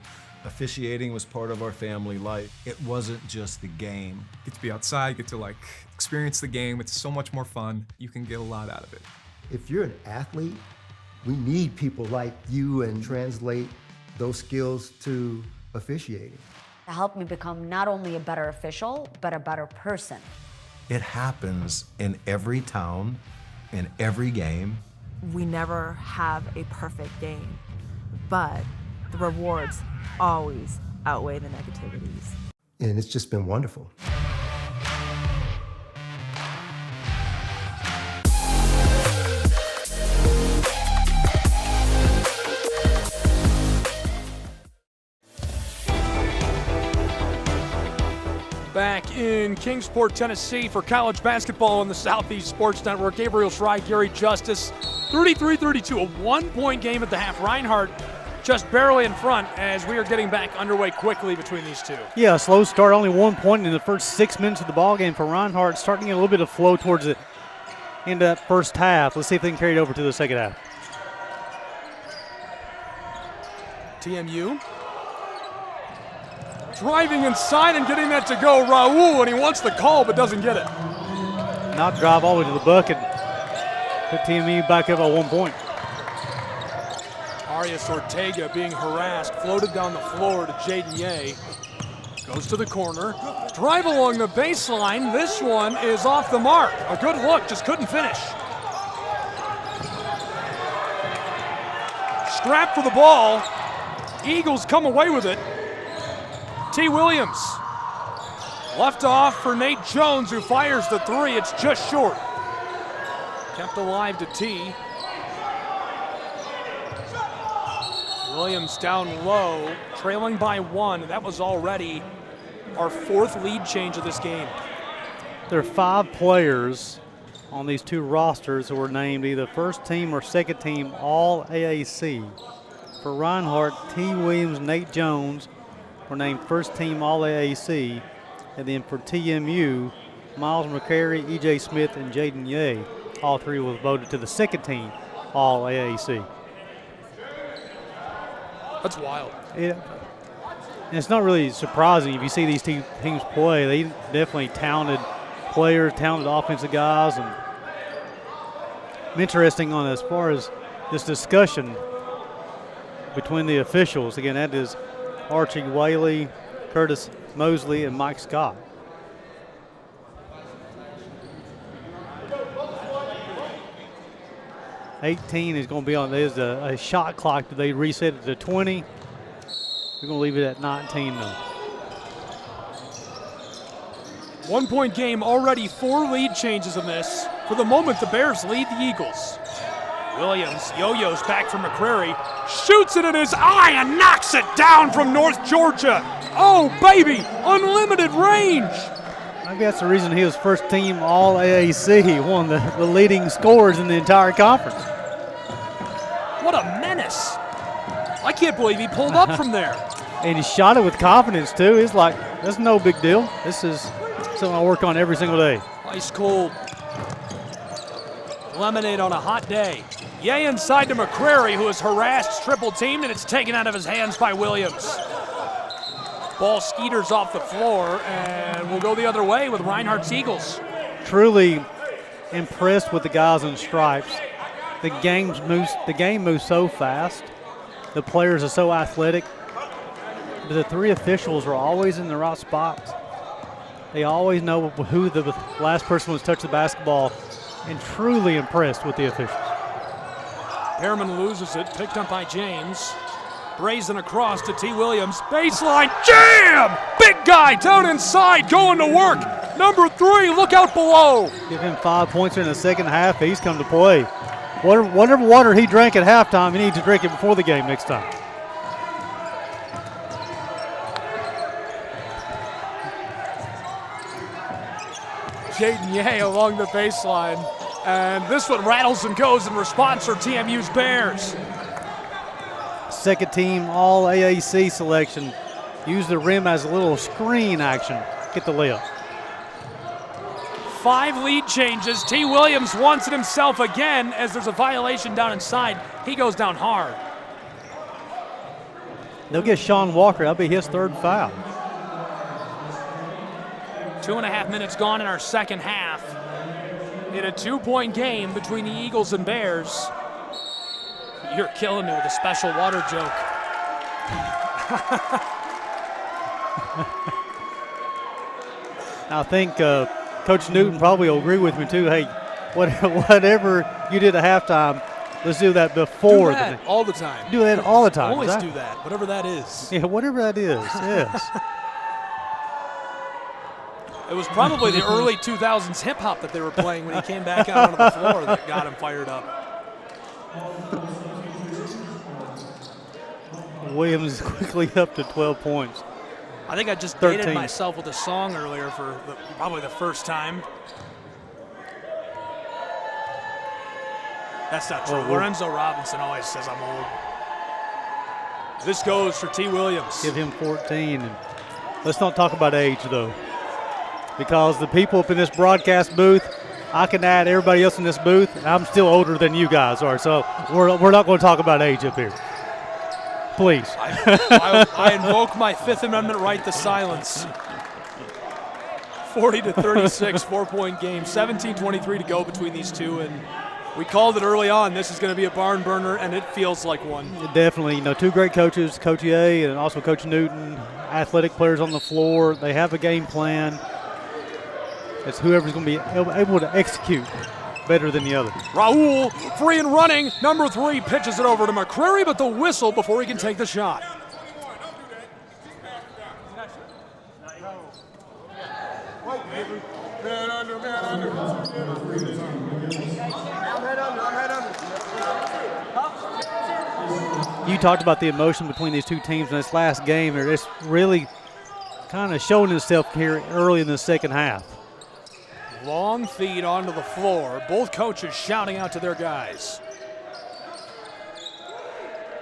Officiating was part of our family life. It wasn't just the game. Get to be outside, get to experience the game. It's so much more fun. You can get a lot out of it. If you're an athlete, we need people like you and translate those skills to officiating. To help me become not only a better official, but a better person. It happens in every town, in every game. We never have a perfect game, but the rewards always outweigh the negativities. And it's just been wonderful. Back in Kingsport, Tennessee for college basketball on the Southeast Sports Network. Gabriel Schrei, Gary Justice, 33-32, a one-point game at the half. Reinhardt just barely in front as we are getting back underway quickly between these two. Yeah, a slow start, only 1 point in the first 6 minutes of the ball game for Reinhardt, starting to get a little bit of flow towards the end of that first half. Let's see if they can carry it over to the second half. TMU driving inside and getting that to go. Raul, and he wants the call but doesn't get it. Not drive all the way to the bucket. Put TMU back up by 1 point. Arias Ortega being harassed, floated down the floor to Jaden Ye. Goes to the corner. Drive along the baseline. This one is off the mark. A good look, just couldn't finish. Scrap for the ball. Eagles come away with it. T. Williams. Left off for Nate Jones, who fires the three. It's just short. Kept alive to T. Williams down low, trailing by 1. That was already our 4th lead change of this game. There are 5 players on these two rosters who were named either first team or second team All AAC. For Reinhardt, T. Williams, Nate Jones were named first team All AAC. And then for TMU, Miles McCary, E.J. Smith, and Jaden Ye, all 3 were voted to the second team All AAC. That's wild. Yeah. And it's not really surprising if you see these two teams play. They definitely talented players, talented offensive guys. And interesting on as far as this discussion between the officials. Again, that is Archie Whaley, Curtis Mosley, and Mike Scott. $18 is going to be on. There's a shot clock. They reset it to 20. We're going to leave it at 19 though. 1 point game, already 4 lead changes in this. For the moment, the Bears lead the Eagles. Williams yo-yos back from McCrary, shoots it in his eye and knocks it down from North Georgia. Oh, baby, unlimited range. Maybe that's the reason he was first team All AAC, one of the leading scorers in the entire conference. What a menace. I can't believe he pulled up from there. And he shot it with confidence, too. He's like, that's no big deal. This is something I work on every single day. Ice cold. Lemonade on a hot day. Yay inside to McCrary, who is harassed, triple teamed, and it's taken out of his hands by Williams. Ball skeeters off the floor, and we'll go the other way with Reinhardt's Eagles. Truly impressed with the guys in stripes. The game moves so fast. The players are so athletic. But the 3 officials are always in the right spots. They always know who the last person was to touch the basketball, and truly impressed with the officials. Pearman loses it, picked up by James. Brazen across to T. Williams. Baseline jam! Big guy down inside, going to work. Number 3, look out below. Give him 5 points in the second half. He's come to play. Whatever water he drank at halftime, he needs to drink it before the game next time. Jaden Ye along the baseline. And this one rattles and goes in response for TMU's Bears. Second team All AAC selection. Use the rim as a little screen action. Get the layup. 5 lead changes. T. Williams wants it himself again as there's a violation down inside. He goes down hard. They'll get Sean Walker. That'll be his 3rd foul. 2.5 minutes gone in our second half. In a 2-point game between the Eagles and Bears. You're killing me with a special water joke. I think Coach Newton probably will agree with me too. Hey, whatever you did at halftime, let's do that before. Do that all the time. Do that all the time. Always do that, whatever that is. Yeah, whatever that is, yes. It was probably the early 2000s hip-hop that they were playing when he came back out onto the floor that got him fired up. Williams is quickly up to 12 points. I think I just 13. dated myself with a song earlier for probably the first time. That's not true. Lorenzo Robinson always says I'm old. This goes for T. Williams. Give him 14. And let's not talk about age, though, because the people up in this broadcast booth, I can add everybody else in this booth. I'm still older than you guys are, so we're not going to talk about age up here. Please. I invoke my Fifth Amendment right to silence. 40-36, 4-point game. 17:23 to go between these two, and we called it early on. This is going to be a barn burner, and it feels like one. Definitely. Two great coaches, Coach Ye and also Coach Newton, athletic players on the floor. They have a game plan. It's whoever's going to be able to execute better than the other. Raul, free and running. Number 3 pitches it over to McCrary, but the whistle before he can take the shot. You talked about the emotion between these two teams in this last game. It's really kind of showing itself here early in the second half. Long feed onto the floor. Both coaches shouting out to their guys.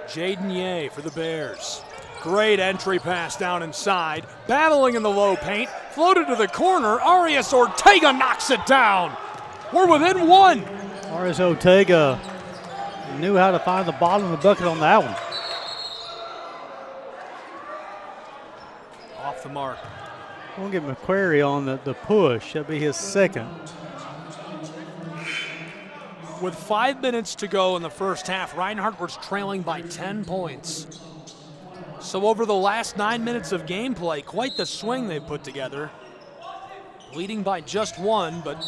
Jaden Ye for the Bears. Great entry pass down inside. Battling in the low paint. Floated to the corner. Arias Ortega knocks it down. We're within 1. Arias Ortega knew how to find the bottom of the bucket on that one. Off the mark. We'll get McCrary on the push. That'll be his second. With 5 minutes to go in the first half, Reinhardt was trailing by 10 points. So over the last 9 minutes of gameplay, quite the swing they've put together. Leading by just 1, but...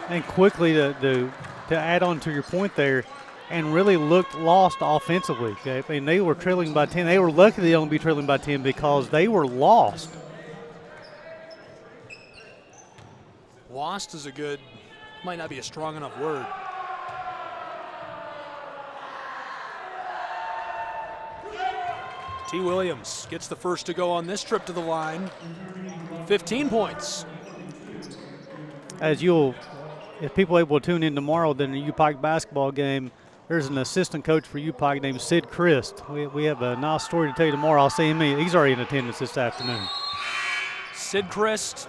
And quickly to add on to your point there, and really looked lost offensively. Okay? I mean, they were trailing by 10. They were lucky they only be trailing by 10 because they were lost. Lost is might not be a strong enough word. T. Williams gets the first to go on this trip to the line. 15 points. If people are able to tune in tomorrow, then the UPike basketball game, there's an assistant coach for UPike named Sid Christ. We have a nice story to tell you tomorrow. I'll see him. He's already in attendance this afternoon. Sid Christ.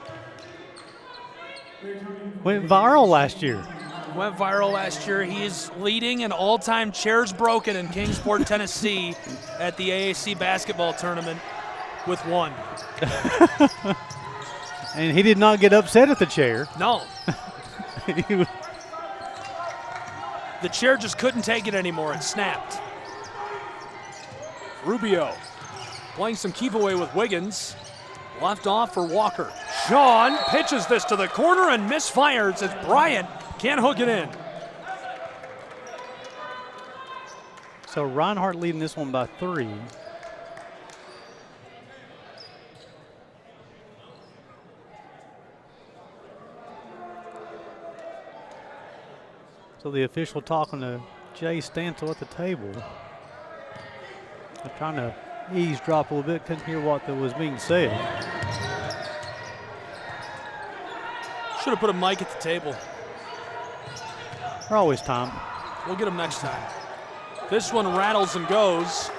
Went viral last year. He is leading an all-time chairs broken in Kingsport, Tennessee at the AAC basketball tournament with 1. And he did not get upset at the chair. No. The chair just couldn't take it anymore. It snapped. Rubio playing some keep away with Wiggins. Left off for Walker. Sean pitches this to the corner and misfires as Bryant can't hook it in. So Reinhardt leading this one by 3. So the official talking to Jay Stansel at the table. They're trying to eavesdrop a little bit, couldn't hear what was being said. Should have put a mic at the table. There's always time. We'll get him next time. This one rattles and goes.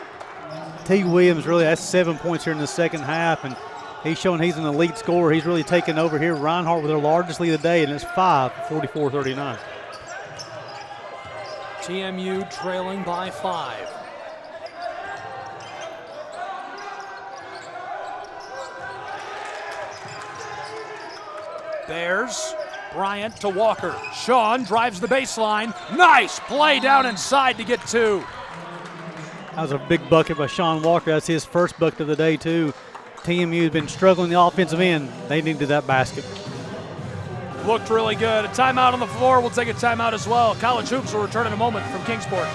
T. Williams really, that's 7 points here in the second half, and he's showing he's an elite scorer. He's really taken over here. Reinhardt with their largest lead of the day, and it's 5, 44-39. TMU trailing by 5. Bears, Bryant to Walker. Sean drives the baseline. Nice play down inside to get 2. That was a big bucket by Sean Walker. That's his first bucket of the day, too. TMU has been struggling the offensive end. They needed that basket. Looked really good. A timeout on the floor. We'll take a timeout as well. College Hoops will return in a moment from Kingsport.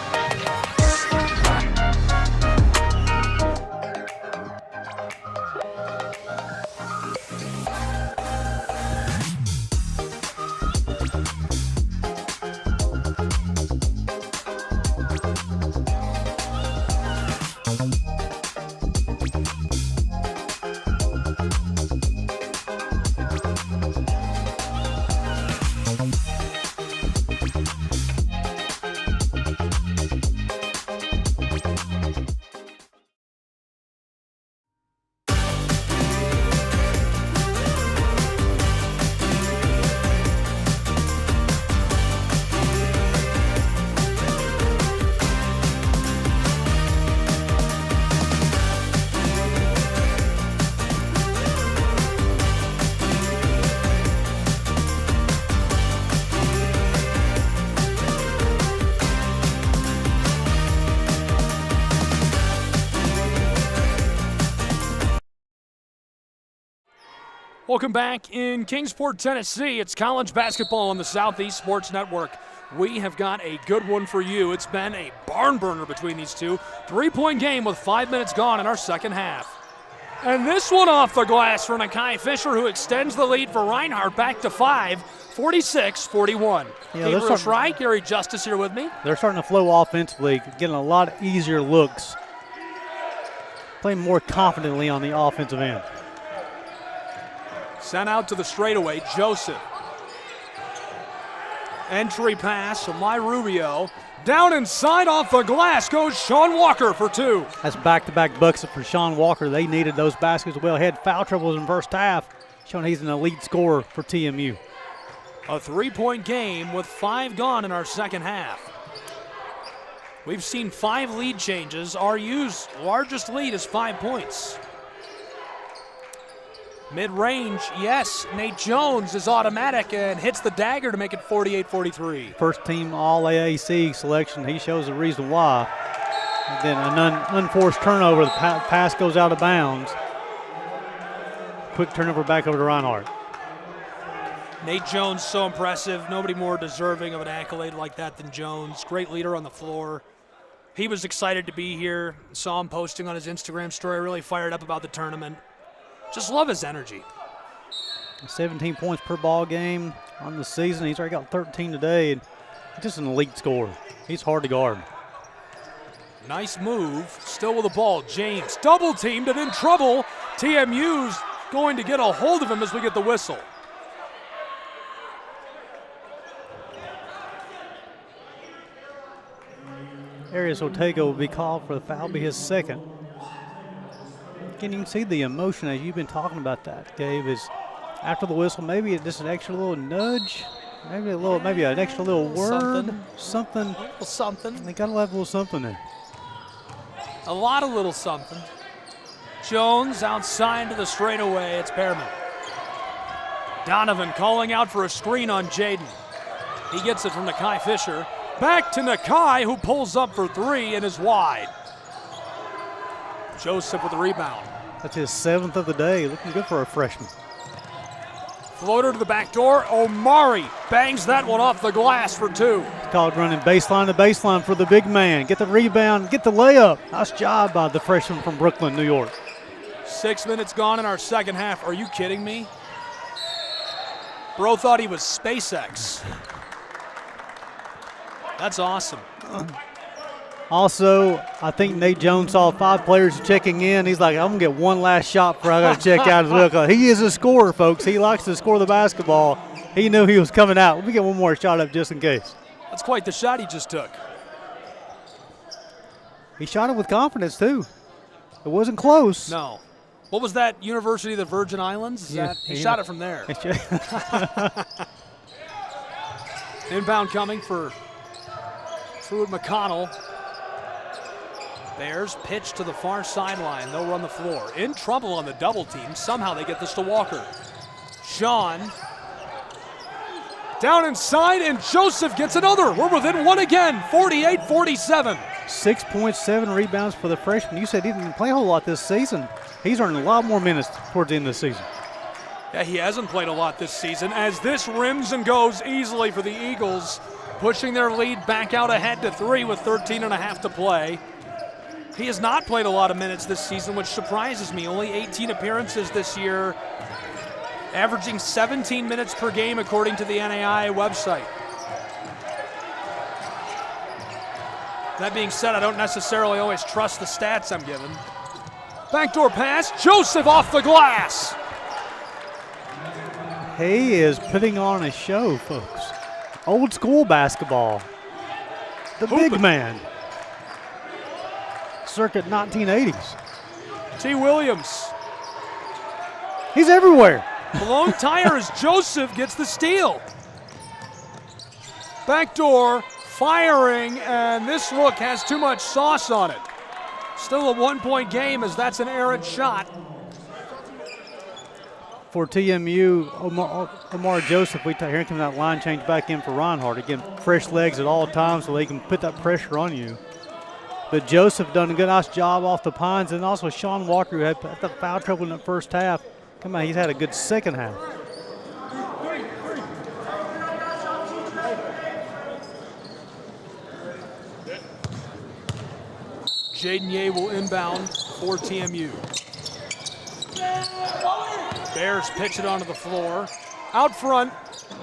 Welcome back in Kingsport, Tennessee. It's college basketball on the Southeast Sports Network. We have got a good one for you. It's been a barn burner between these two. 3-point game with 5 minutes gone in our second half. And this one off the glass for Nakai Fisher, who extends the lead for Reinhardt back to 5, 46-41. Gabriel Schrei, Gary Justice here with me. They're starting to flow offensively, getting a lot easier looks, playing more confidently on the offensive end. Sent out to the straightaway, Joseph. Entry pass from Rubio. Down inside off the glass goes Sean Walker for 2. That's back-to-back buckets for Sean Walker. They needed those baskets well. Had foul troubles in first half, showing he's an elite scorer for TMU. A 3-point game with 5 gone in our second half. We've seen 5 lead changes. RU's largest lead is 5 points. Mid-range, yes, Nate Jones is automatic and hits the dagger to make it 48-43. First team All-AAC selection. He shows the reason why. And then an unforced turnover. The pass goes out of bounds. Quick turnover back over to Reinhardt. Nate Jones, so impressive. Nobody more deserving of an accolade like that than Jones. Great leader on the floor. He was excited to be here. Saw him posting on his Instagram story, really fired up about the tournament. Just love his energy. 17 points per ball game on the season. He's already got 13 today. And just an elite scorer. He's hard to guard. Nice move. Still with the ball. James double teamed and in trouble. TMU's going to get a hold of him as we get the whistle. Arias Ortega will be called for the foul, be his second. Can you see the emotion as you've been talking about that, Gabe, is after the whistle, maybe just an extra little nudge, maybe an extra little word, something. A little something. They got to have a little something there. A lot of little something. Jones outside to the straightaway. It's Pearman. Donovan calling out for a screen on Jaden. He gets it from Nakai Fisher. Back to Nakai, who pulls up for 3 and is wide. Joseph with the rebound. That's his 7th of the day. Looking good for a freshman. Floater to the back door. Omari bangs that one off the glass for 2. It's called running baseline to baseline for the big man. Get the rebound, get the layup. Nice job by the freshman from Brooklyn, New York. 6 minutes gone in our second half. Are you kidding me? Bro thought he was SpaceX. That's awesome. Also, I think Nate Jones saw 5 players checking in. He's like, I'm going to get one last shot before I got to check out as well. He is a scorer, folks. He likes to score the basketball. He knew he was coming out. Let me get one more shot up just in case. That's quite the shot he just took. He shot it with confidence, too. It wasn't close. No. What was that, University of the Virgin Islands? He shot it from there. Inbound coming for Truett McConnell. Bears pitch to the far sideline. They'll run the floor. In trouble on the double team. Somehow they get this to Walker. Sean down inside, and Joseph gets another. We're within 1 again, 48-47. 6.7 rebounds for the freshman. You said he didn't play a whole lot this season. He's earned a lot more minutes towards the end of the season. Yeah, he hasn't played a lot this season as this rims and goes easily for the Eagles, pushing their lead back out ahead to 3 with 13.5 to play. He has not played a lot of minutes this season, which surprises me. Only 18 appearances this year, averaging 17 minutes per game according to the NAIA website. That being said, I don't necessarily always trust the stats I'm given. Backdoor pass, Joseph off the glass. He is putting on a show, folks. Old school basketball. The big man. Circa 1980s. T. Williams. He's everywhere. Blown tire as Joseph gets the steal. Backdoor, firing, and this look has too much sauce on it. Still a 1-point game as that's an errant shot. For TMU, Omar Joseph, here comes that line change back in for Reinhardt. Again, fresh legs at all times so they can put that pressure on you. But Joseph done a good, nice job off the pines, and also Sean Walker, who had the foul trouble in the first half. Come on, he's had a good second half. Jaden Ye will inbound for TMU. Bears pitch it onto the floor. Out front,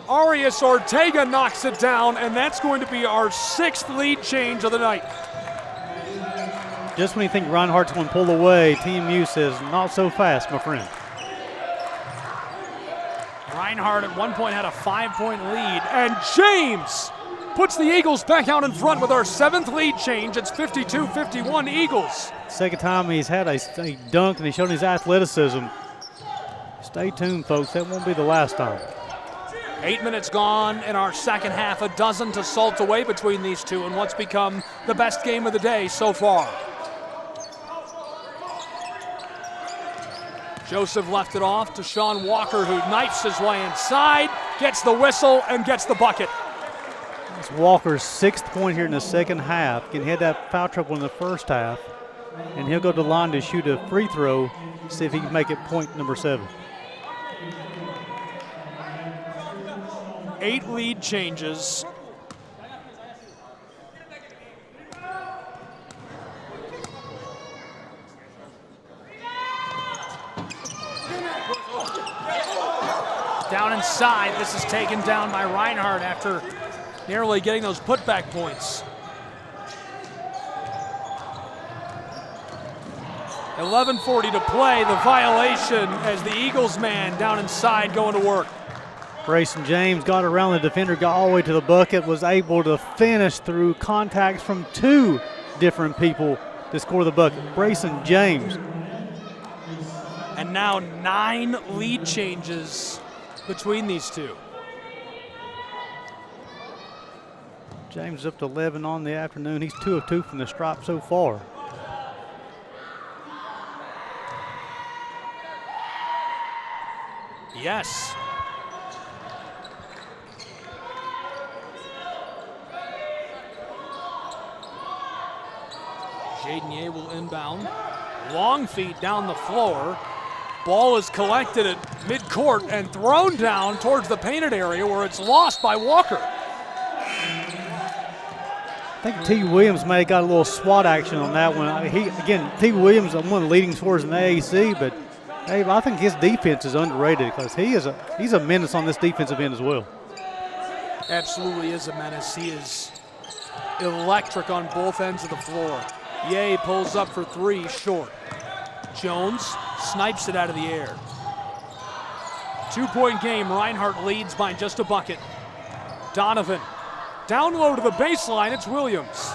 Arias Ortega knocks it down, and that's going to be our 6th lead change of the night. Just when you think Reinhardt's going to pull away, TMU says, not so fast, my friend. Reinhardt at one point had a 5-point lead, and James puts the Eagles back out in front with our 7th lead change. It's 52-51 Eagles. Second time he's had a dunk, and he's shown his athleticism. Stay tuned, folks. That won't be the last time. 8 minutes gone in our second half. A dozen to salt away between these two in what's become the best game of the day so far. Joseph left it off to Sean Walker, who knifes his way inside, gets the whistle, and gets the bucket. It's Walker's 6th point here in the second half. He had that foul trouble in the first half, and he'll go to the line to shoot a free throw, see if he can make it point number 7. 8 lead changes. Down inside, this is taken down by Reinhardt after narrowly getting those putback points. 11:40 to play, the violation as the Eagles man down inside going to work. Grayson James got around the defender, got all the way to the bucket, was able to finish through contacts from 2 different people to score the bucket. Grayson James. And now 9 lead changes between these two. James up to 11 on the afternoon. He's 2 of 2 from the stripe so far. Yes. Jaden Ye will inbound. Long feet down the floor. Ball is collected at midcourt and thrown down towards the painted area where it's lost by Walker. I think T. Williams may have got a little SWAT action on that one. T. Williams is one of the leading scorers in the AAC, but hey, I think his defense is underrated because he's a menace on this defensive end as well. Absolutely is a menace. He is electric on both ends of the floor. Ye pulls up for 3, short. Jones snipes it out of the air. 2-point game, Reinhardt leads by just a bucket. Donovan, down low to the baseline, it's Williams.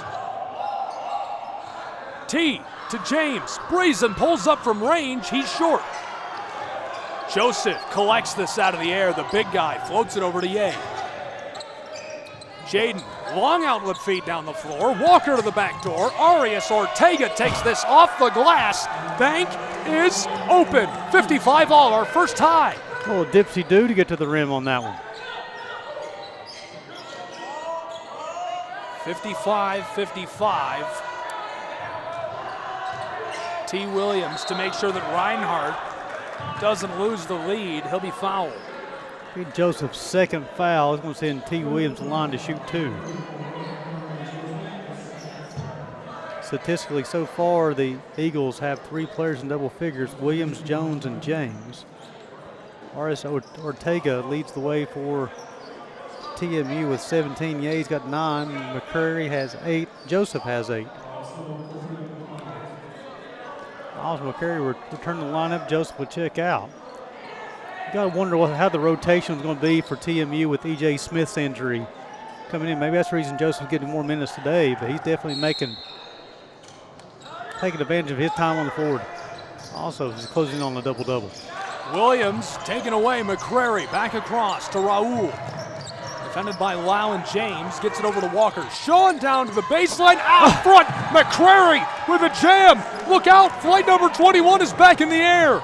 T to James, Brazen pulls up from range, he's short. Joseph collects this out of the air, the big guy floats it over to Ye. Jaden, long outlet feed down the floor. Walker to the back door. Arias Ortega takes this off the glass. Bank is open. 55 all, our first tie. A little dipsy-do to get to the rim on that one. 55-55. T. Williams to make sure that Reinhardt doesn't lose the lead. He'll be fouled. Joseph's second foul is going to send T. Williams to the line to shoot 2. Statistically, so far, the Eagles have 3 players in double figures, Williams, Jones, and James. R.S. Ortega leads the way for TMU with 17. Ye's got 9. McCrary has 8. Joseph has 8. Miles McCrary will return the lineup. Joseph will check out. You got to wonder how the rotation is going to be for TMU with E.J. Smith's injury coming in. Maybe that's the reason Joseph's getting more minutes today, but he's definitely taking advantage of his time on the floor. Also, he's closing on the double-double. Williams taken away. McCrary back across to Raul. Defended by Lau and James. Gets it over to Walker. Sean down to the baseline. Out front. McCrary with a jam. Look out. Flight number 21 is back in the air.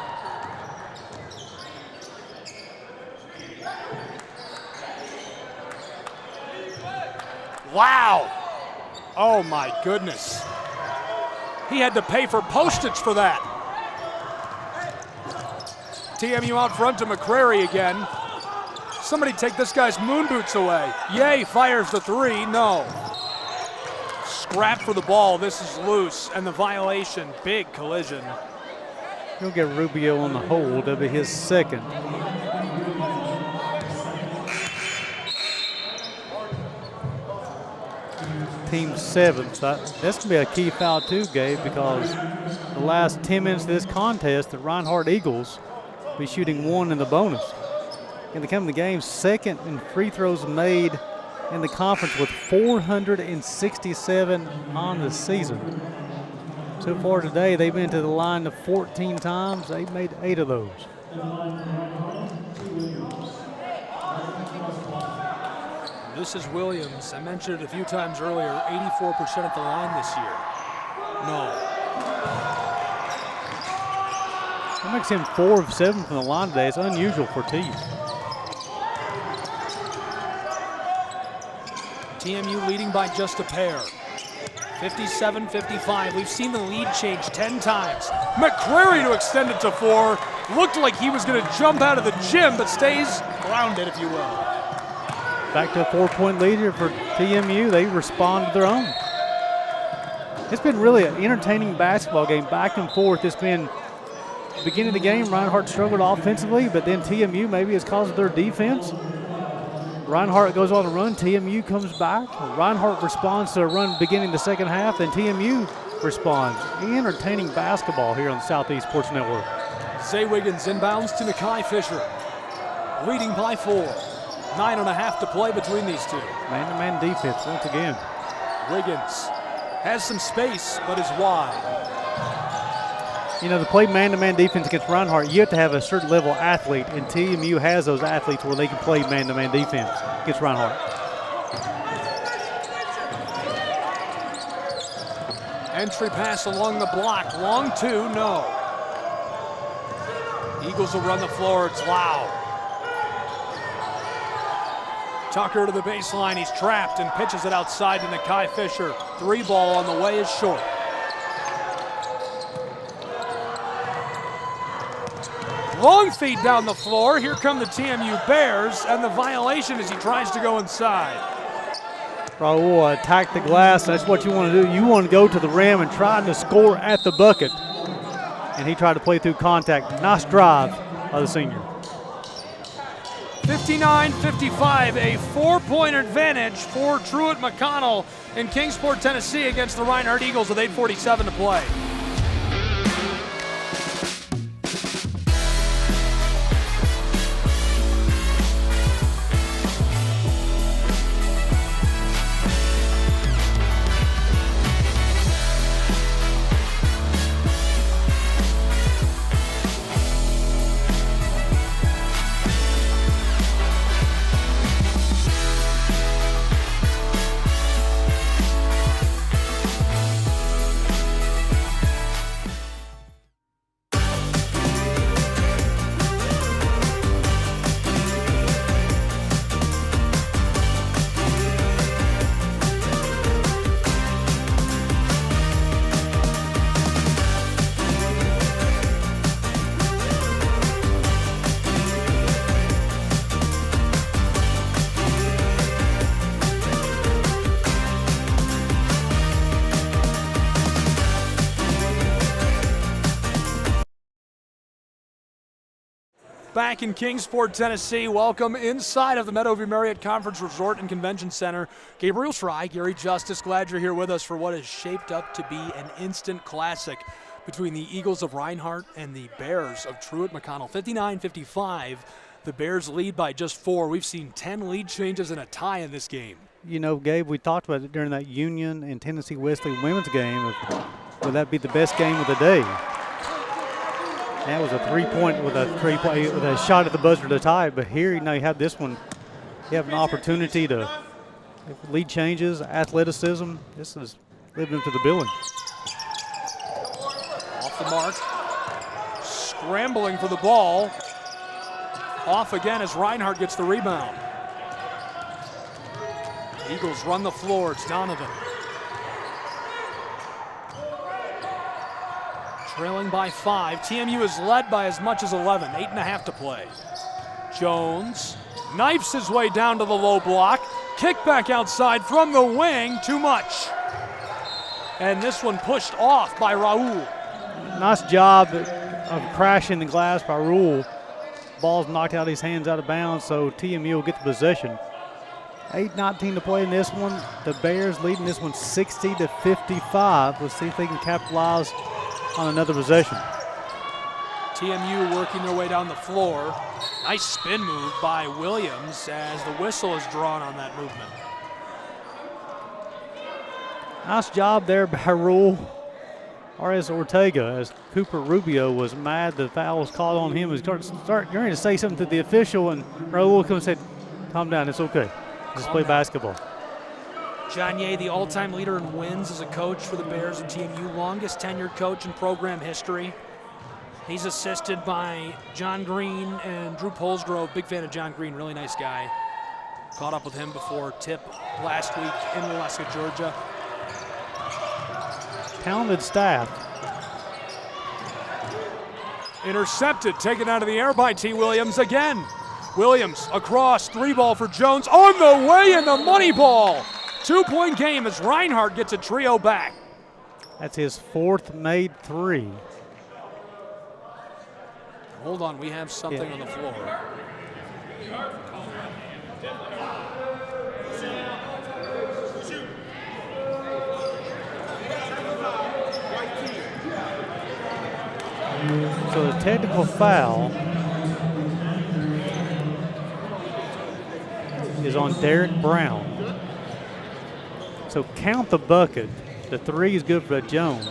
Wow. Oh, my goodness. He had to pay for postage for that. TMU out front to McCrary again. Somebody take this guy's moon boots away. Ye fires the 3. No. Scrap for the ball. This is loose. And the violation. Big collision. He'll get Rubio on the hold. That'll be his second. Team 7. So that's going to be a key foul too, Gabe, because the last 10 minutes of this contest, the Reinhardt Eagles will be shooting 1 in the bonus. And they come in the game second in free throws made in the conference with 467 on the season. So far today, they've been to the line 14 times. They've made 8 of those. This is Williams. I mentioned it a few times earlier, 84% at the line this year. No. That makes him 4 of 7 from the line today. It's unusual for T. TMU leading by just a pair. 57-55. We've seen the lead change 10 times. McCrary to extend it to 4. Looked like he was going to jump out of the gym, but stays grounded, if you will. Back to a 4-point lead here for TMU. They respond to their own. It's been really an entertaining basketball game, back and forth. It's been the beginning of the game, Reinhardt struggled offensively, but then TMU maybe has caused their defense. Reinhardt goes on a run, TMU comes back. Reinhardt responds to a run beginning the second half, then TMU responds. Entertaining basketball here on the Southeast Sports Network. Zay Wiggins inbounds to Nakai Fisher, leading by 4. 9.5 to play between these two. Man-to-man defense once again. Wiggins has some space, but is wide. You know, to play man-to-man defense against Reinhardt, you have to have a certain level athlete, and TMU has those athletes where they can play man-to-man defense against Reinhardt. Entry pass along the block. Long 2, no. Eagles will run the floor. It's Lau. Tucker to the baseline. He's trapped and pitches it outside to Nakai Fisher. 3 ball on the way is short. Long feed down the floor. Here come the TMU Bears, and the violation as he tries to go inside. Raul attack the glass. That's what you want to do. You want to go to the rim and try to score at the bucket. And he tried to play through contact. Nice drive by the senior. 59-55, a 4-point advantage for Truett McConnell in Kingsport, Tennessee against the Reinhardt Eagles with 8:47 to play. back in Kingsport, Tennessee. Welcome inside of the Meadowview Marriott Conference Resort and Convention Center. Gabriel Schrei, Gary Justice, glad you're here with us for what is shaped up to be an instant classic between the Eagles of Reinhardt and the Bears of Truett McConnell. 59-55. The Bears lead by just 4. We've seen 10 lead changes and a tie in this game. You know, Gabe, we talked about it during that Union and Tennessee Wesley women's game. Would that be the best game of the day? That was a three-point with a shot at the buzzer to tie. But here, you know, you have this one. You have an opportunity to lead changes, athleticism. This is living up to the billing. Off the mark. Scrambling for the ball. Off again as Reinhardt gets the rebound. Eagles run the floor. It's Donovan. Trailing by 5. TMU is led by as much as 11. 8.5 to play. Jones knifes his way down to the low block. Kick back outside from the wing. Too much. And this one pushed off by Raul. Nice job of crashing the glass by Raul. Ball's knocked out of his hands out of bounds, so TMU will get the possession. 8:19 to play in this one. The Bears leading this one 60-55. Let's see if they can capitalize on another possession. TMU working their way down the floor. Nice spin move by Williams as the whistle is drawn on that movement. Nice job there by Raul Ortega as Cooper Rubio was mad the foul was called on him. He was going to say something to the official, and Raul comes and said, calm down, it's okay. Just play basketball. John Ye, the all-time leader in wins as a coach for the Bears and TMU, longest tenured coach in program history. He's assisted by John Green and Drew Polsgrove. Big fan of John Green, really nice guy. Caught up with him before tip last week in Waleska, Georgia. Talented staff. Intercepted, taken out of the air by T. Williams again. Williams across, 3-ball for Jones, on the way in the money ball. 2-point game as Reinhardt gets a trio back. That's his 4th made 3. Hold on, we have something on the floor. So the technical foul is on Derek Brown. So count the bucket. The 3 is good for Jones.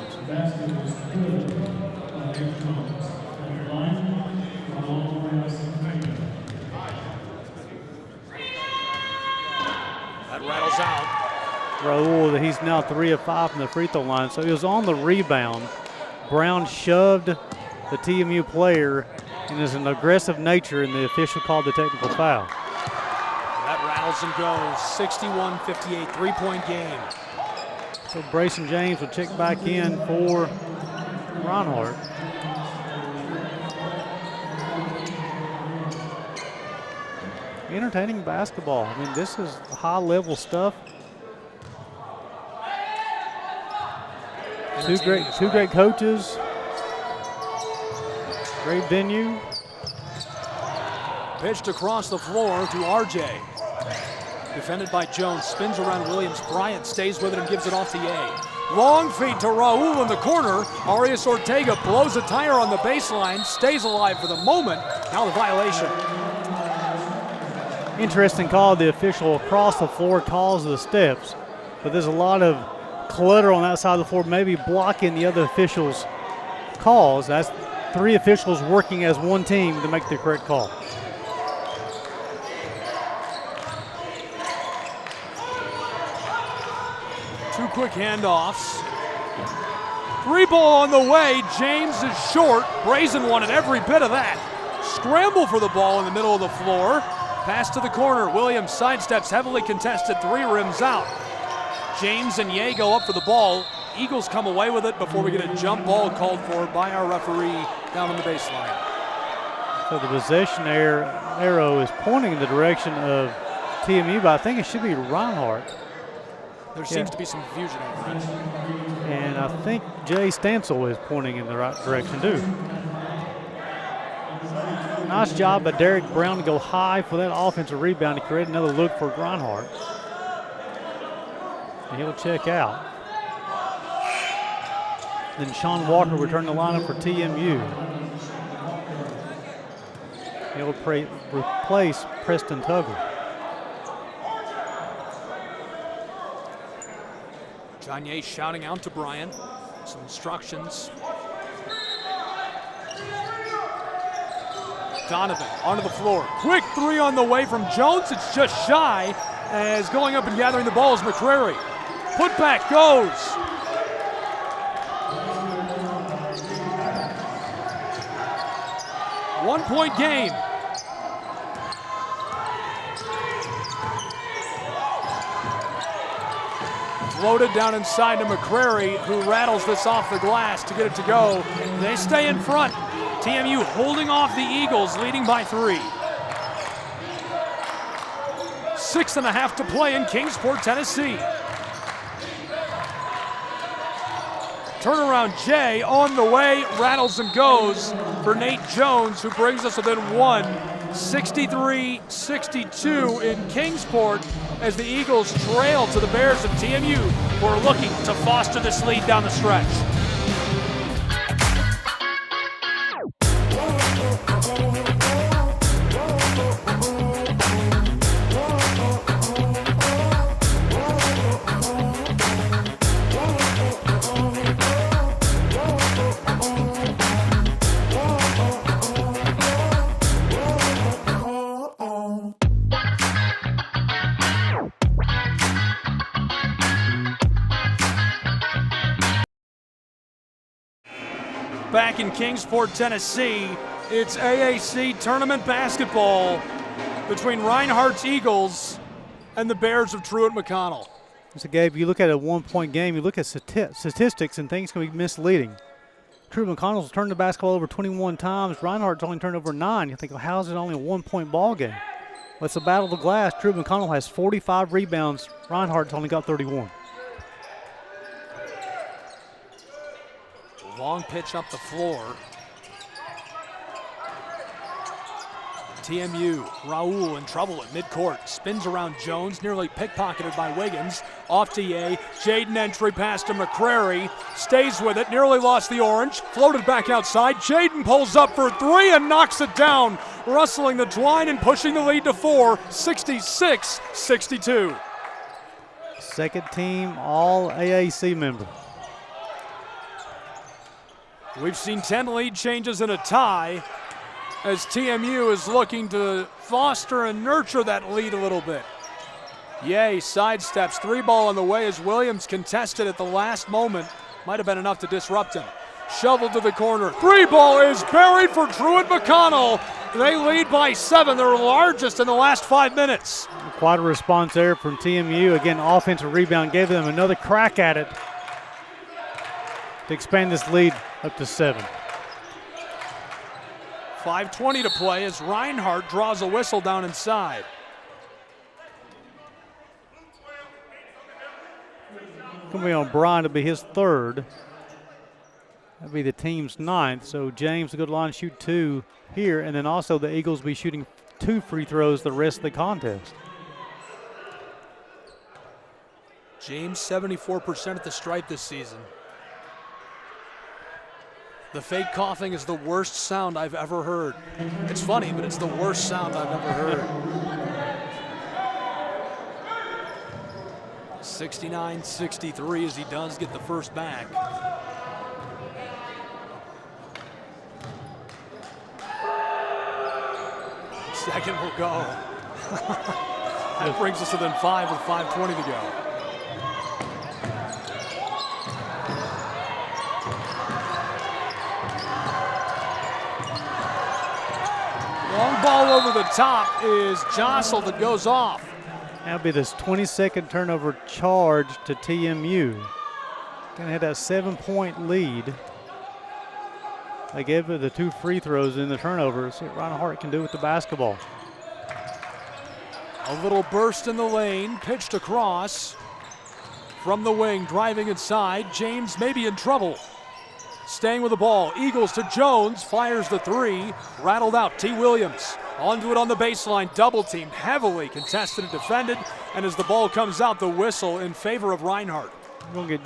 That rattles out. Raul, he's now 3 of 5 from the free throw line. So he was on the rebound. Brown shoved the TMU player and is an aggressive nature, and the official called the technical foul. That rattles and goes. 61-58, 3-point game. So Brayson James will check back in for Reinhardt. Entertaining basketball. I mean, this is high-level stuff. Two great coaches. Great venue. Pitched across the floor to RJ. Defended by Jones, spins around Williams. Bryant stays with it and gives it off to Ye. Long feed to Raul in the corner. Arias Ortega blows a tire on the baseline, stays alive for the moment. Now the violation. Interesting call. The official across the floor calls the steps, but there's a lot of clutter on that side of the floor, maybe blocking the other officials' calls. That's 3 officials working as one team to make the correct call. Two quick handoffs. 3-ball on the way. James is short. Brazen wanted every bit of that. Scramble for the ball in the middle of the floor. Pass to the corner. Williams sidesteps, heavily contested, 3 rims out. James and Ye go up for the ball. Eagles come away with it before we get a jump ball called for by our referee down on the baseline. So the possession arrow is pointing in the direction of TMU, but I think it should be Reinhardt. There seems to be some confusion over it. And I think Jay Stansel is pointing in the right direction too. Nice job by Derek Brown to go high for that offensive rebound to create another look for Reinhardt. And he'll check out. Then Sean Walker returned the lineup for TMU. He'll replace Preston Tuggle. Gagne shouting out to Brian. Some instructions. Donovan onto the floor. Quick three on the way from Jones. It's just shy as going up and gathering the ball is McCrary. Put back goes. One-point game. Floated down inside to McCrary, who rattles this off the glass to get it to go. They stay in front. TMU holding off the Eagles, leading by 3. 6.5 to play in Kingsport, Tennessee. Turnaround Jay on the way, rattles and goes for Nate Jones, who brings us within 1. 63-62 in Kingsport as the Eagles trail to the Bears of TMU, who are looking to foster this lead down the stretch. Back in Kingsport, Tennessee, it's AAC tournament basketball between Reinhardt's Eagles and the Bears of Truett McConnell. So, Gabe, you look at a one-point game, you look at statistics, and things can be misleading. Truett McConnell's turned the basketball over 21 times. Reinhardt's only turned over 9. You think, well, how is it only a one-point ball game? Well, it's a battle of the glass. Truett McConnell has 45 rebounds. Reinhardt's only got 31. Long pitch up the floor. TMU, Raul in trouble at midcourt. Spins around Jones, nearly pickpocketed by Wiggins. Off to Ye. Jaden entry pass to McCrary. Stays with it, nearly lost the orange. Floated back outside. Jaden pulls up for 3 and knocks it down. Rustling the twine and pushing the lead to 4. 66-62. Second team All AAC member. We've seen 10 lead changes and a tie as TMU is looking to foster and nurture that lead a little bit. Yay, sidesteps, 3-ball on the way as Williams contested at the last moment. Might have been enough to disrupt him. Shoveled to the corner. 3-ball is buried for Truett McConnell. They lead by 7, their largest in the last 5 minutes. Quite a response there from TMU. Again, offensive rebound gave them another crack at it to expand this lead up to 7. 5:20 to play as Reinhardt draws a whistle down inside. Going to be on Brian to be his 3rd. That'll be the team's 9th. So James will go to line and shoot 2 here, and then also the Eagles will be shooting 2 free throws the rest of the contest. James 74% at the stripe this season. The fake coughing is the worst sound I've ever heard. It's funny, but it's the worst sound I've ever heard. 69-63 as he does get the first back. Second will go. That brings us within 5 with 5:20 to go. Long ball over the top is jostled. It goes off. That'll be this 22nd turnover charge to TMU. Gonna have that 7-point lead. They gave it the 2 free throws in the turnover. See what Reinhardt can do with the basketball. A little burst in the lane, pitched across from the wing, driving inside. James may be in trouble. staying with the ball. Eagles to Jones, fires the three, rattled out. T. Williams onto it on the baseline, double teamed, heavily contested and defended, and as the ball comes out, the whistle in favor of Reinhardt. You're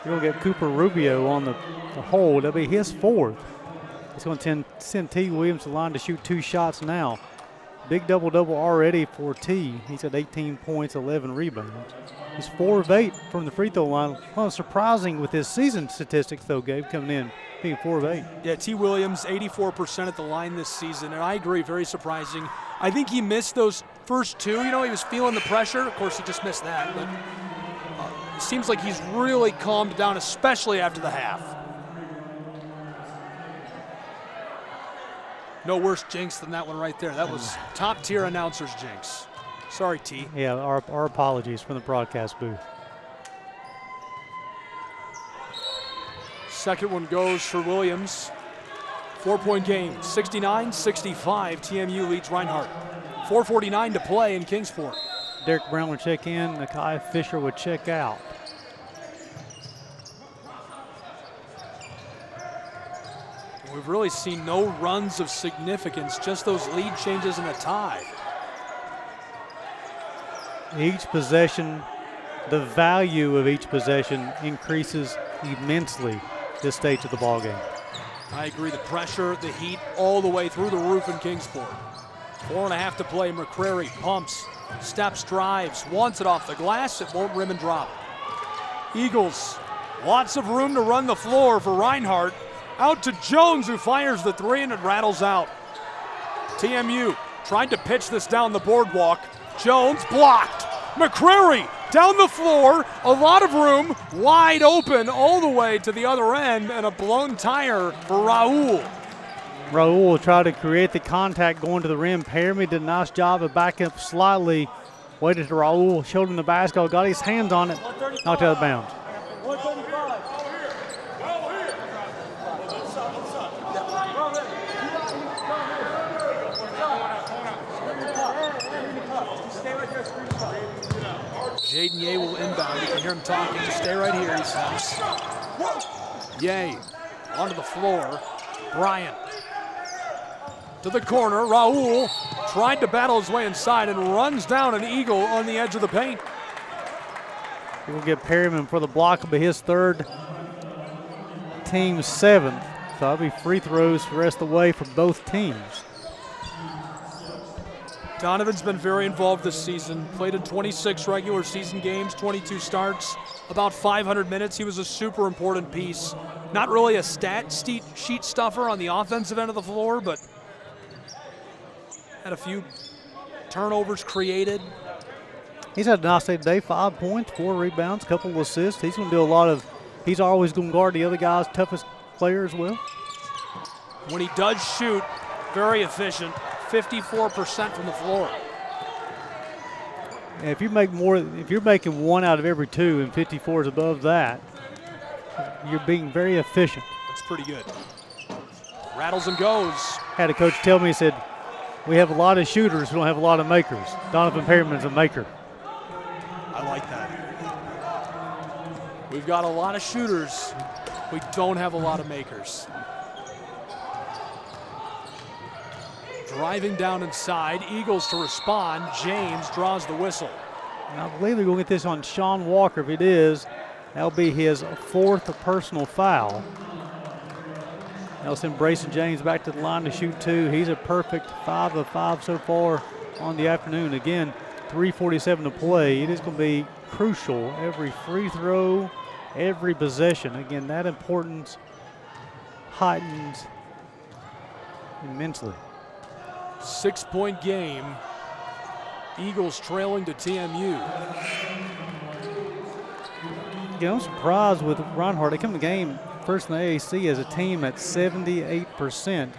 gonna get Cooper Rubio on the hold. That'll be his fourth. He's going to send T. Williams to the line to shoot 2 shots now. Big double-double already for T. He's at 18 points, 11 rebounds. He's 4 of 8 from the free throw line. Well, surprising with his season statistics, though, Gabe, coming in, being 4 of 8. Yeah, T. Williams, 84% at the line this season, and I agree, very surprising. I think he missed those first 2. You know, he was feeling the pressure. Of course, he just missed that, but it seems like he's really calmed down, especially after the half. No worse jinx than that one right there. That was top-tier announcer's jinx. Sorry, T. Yeah, our apologies from the broadcast booth. Second one goes for Williams. 4-point game, 69-65. TMU leads Reinhardt. 4:49 to play in Kingsport. Derek Brown would check in. Nakai Fisher would check out. We've really seen no runs of significance, just those lead changes and a tie. Each possession, the value of each possession increases immensely this stage of the ballgame. I agree, the pressure, the heat, all the way through the roof in Kingsport. 4.5 to play, McCrary pumps, steps, drives, wants it off the glass, it won't rim and drop. Eagles, lots of room to run the floor for Reinhardt. Out to Jones, who fires the three, and it rattles out. TMU tried to pitch this down the boardwalk. Jones blocked. McCrary down the floor, a lot of room, wide open all the way to the other end, and a blown tire for Raul. Raul will try to create the contact going to the rim. Perry did a nice job of backing up slightly. Waited to Raul, showed him the basketball, got his hands on it, knocked out of bounds. Jaden Ye will inbound. You can hear him talking. Just stay right here, he says. Ye onto the floor. Bryant to the corner. Raul tried to battle his way inside and runs down an Eagle on the edge of the paint. He will get Perryman for the block, but his third, team's 7th. So that'll be free throws the rest of the way for both teams. Donovan's been very involved this season. Played in 26 regular season games, 22 starts, about 500 minutes. He was a super important piece. Not really a stat sheet stuffer on the offensive end of the floor, but had a few turnovers created. He's had a nice day today, 5 points, 4 rebounds, couple of assists. He's going to do a lot of, he's always going to guard the other guy's toughest player as well. When he does shoot, very efficient, 54% from the floor. And if you make more, if you're making 1 out of every 2 and 54 is above that, you're being very efficient. That's pretty good. Rattles and goes. Had a coach tell me, he said, we have a lot of shooters, we don't have a lot of makers. Donovan Perryman's a maker. I like that. We've got a lot of shooters. We don't have a lot of makers. Driving down inside, Eagles to respond. James draws the whistle. And I believe they're going to get this on Sean Walker. If it is, that'll be his 4th personal foul. They'll send Brayson James back to the line to shoot 2. He's a perfect 5 of 5 so far on the afternoon. Again, 3:47 to play. It is going to be crucial. Every free throw, every possession. Again, that importance heightens immensely. 6-point game. Eagles trailing to TMU. I'm surprised with Reinhardt. They come to the game first in the AAC as a team at 78%.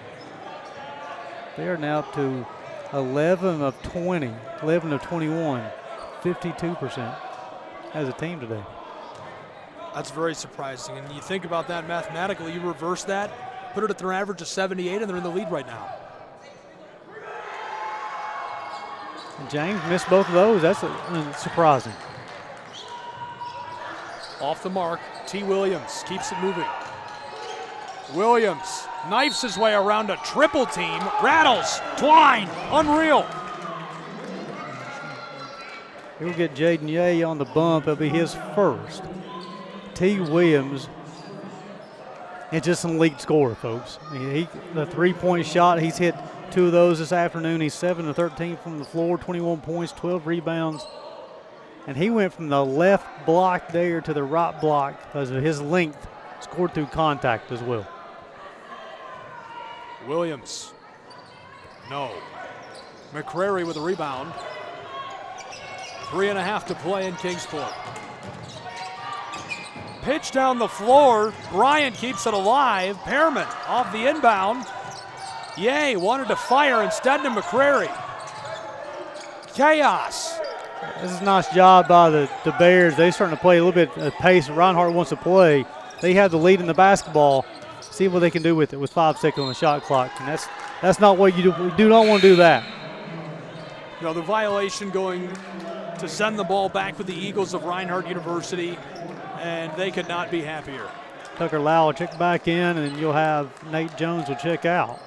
They are now up to 11 of 20, 11 of 21, 52% as a team today. That's very surprising. And you think about that mathematically, you reverse that, put it at their average of 78, and they're in the lead right now. And James missed both of those. That's surprising. Off the mark. T. Williams keeps it moving. Williams knifes his way around a triple team, rattles, Twine, unreal. He'll get Jaden Ye on the bump. It'll be his first. T. Williams is just an elite scorer, folks. I mean, the three-point shot, he's hit 2 of those this afternoon. He's 7 of 13 from the floor, 21 points, 12 rebounds. And he went from the left block there to the right block because of his length, scored through contact as well. Williams, no. McCrary with a rebound. 3.5 to play in Kingsport. Pitch down the floor. Bryant keeps it alive. Pearman off the inbound. Ye wanted to fire instead to McCrary. Chaos. This is a nice job by the Bears. They're starting to play a little bit of pace Reinhardt wants to play. They have the lead in the basketball. See what they can do with it with 5 seconds on the shot clock. And that's not what you do. We do not want to do that. You know, the violation going to send the ball back with the Eagles of Reinhardt University, and they could not be happier. Tucker Lau will check back in, and you'll have Nate Jones will check out.